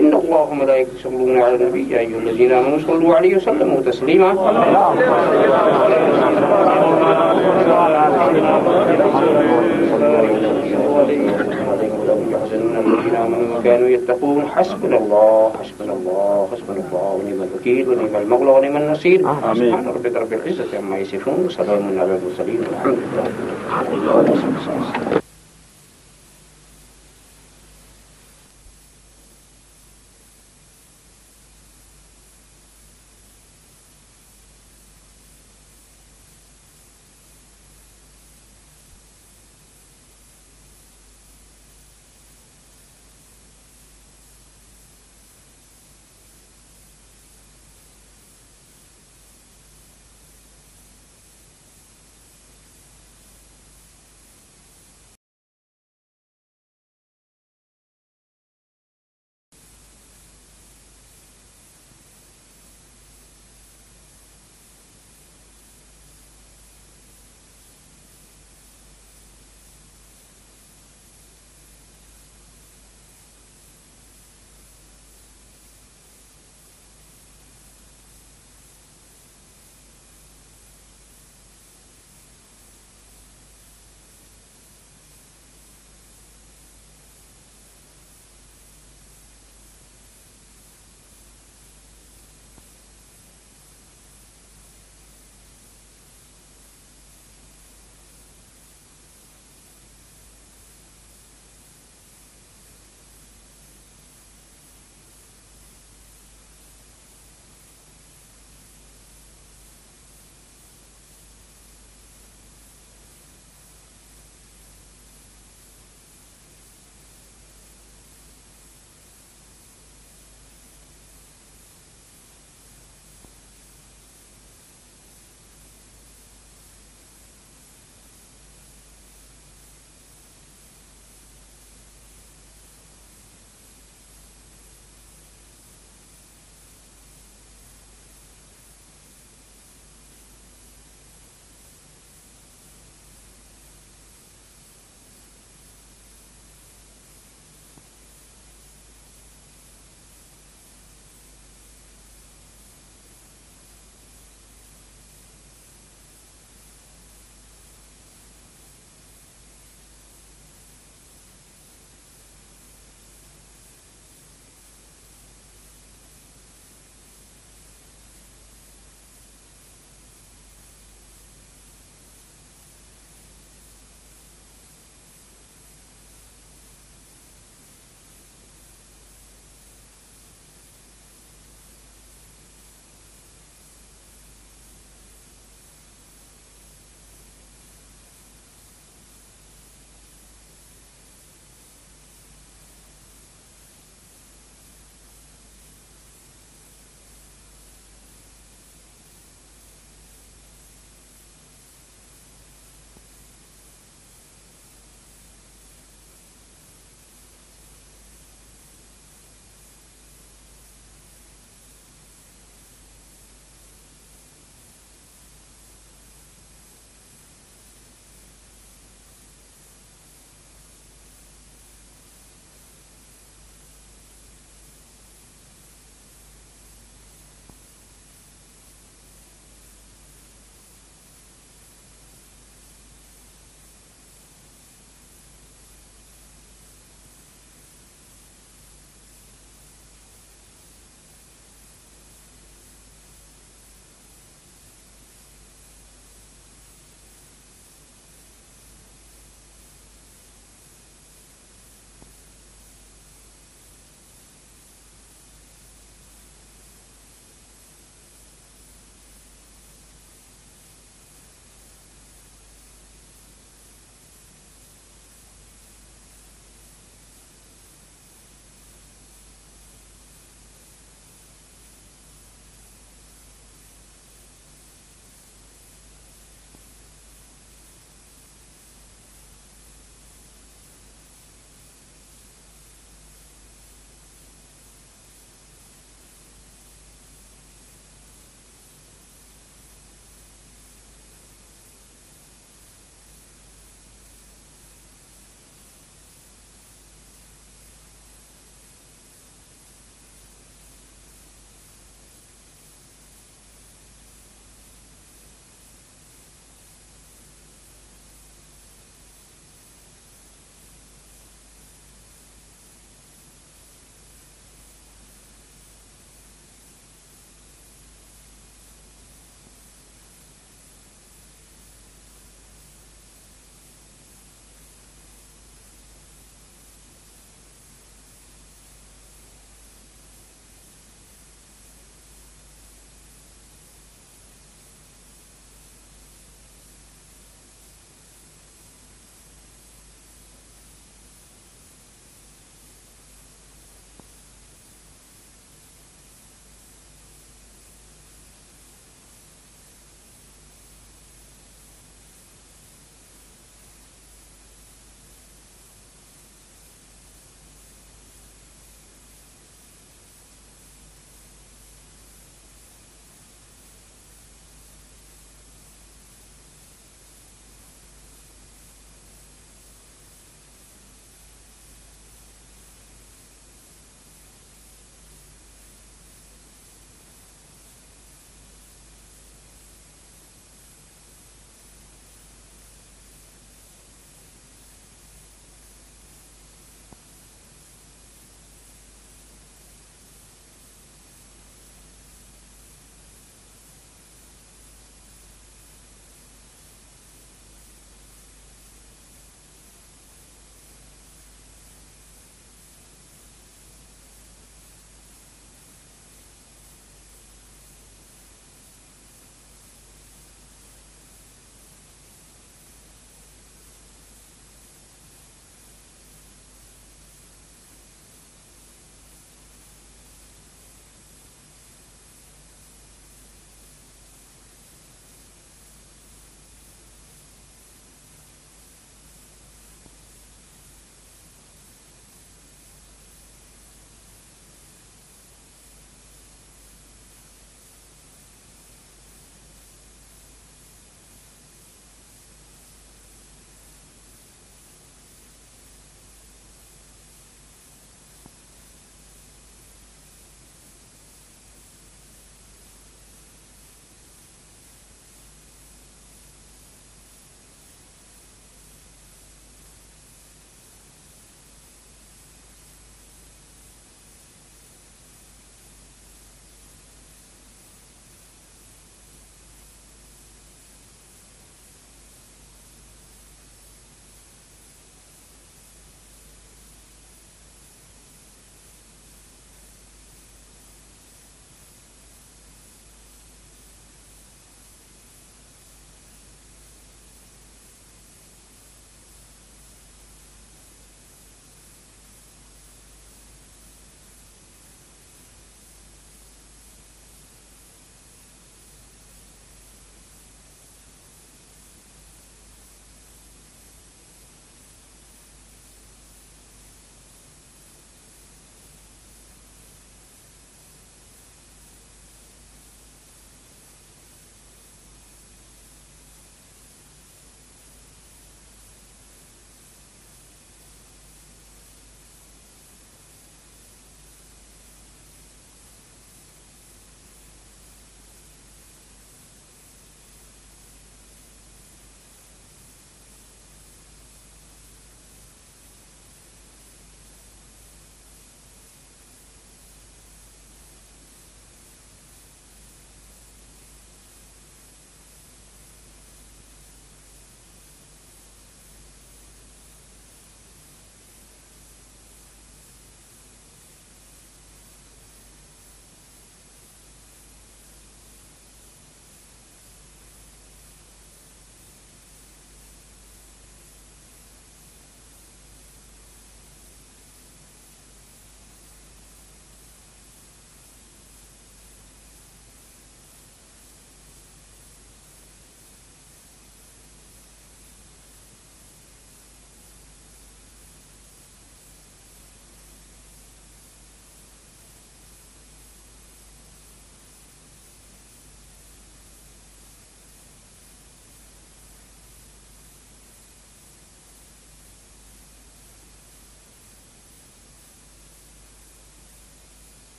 إن الله وملائكته يصلون على النبي يا أيها الذين آمنوا صلوا عليه وسلموا تسليما. الذين آمنوا وكانوا يتقون حسبنا الله حسبنا الله حسبنا الله ونعم الوكيل ونعم المولى ونعم النصير. سبحان ربك رب العزة عما يصفون وسلام على المرسلين والحمد لله.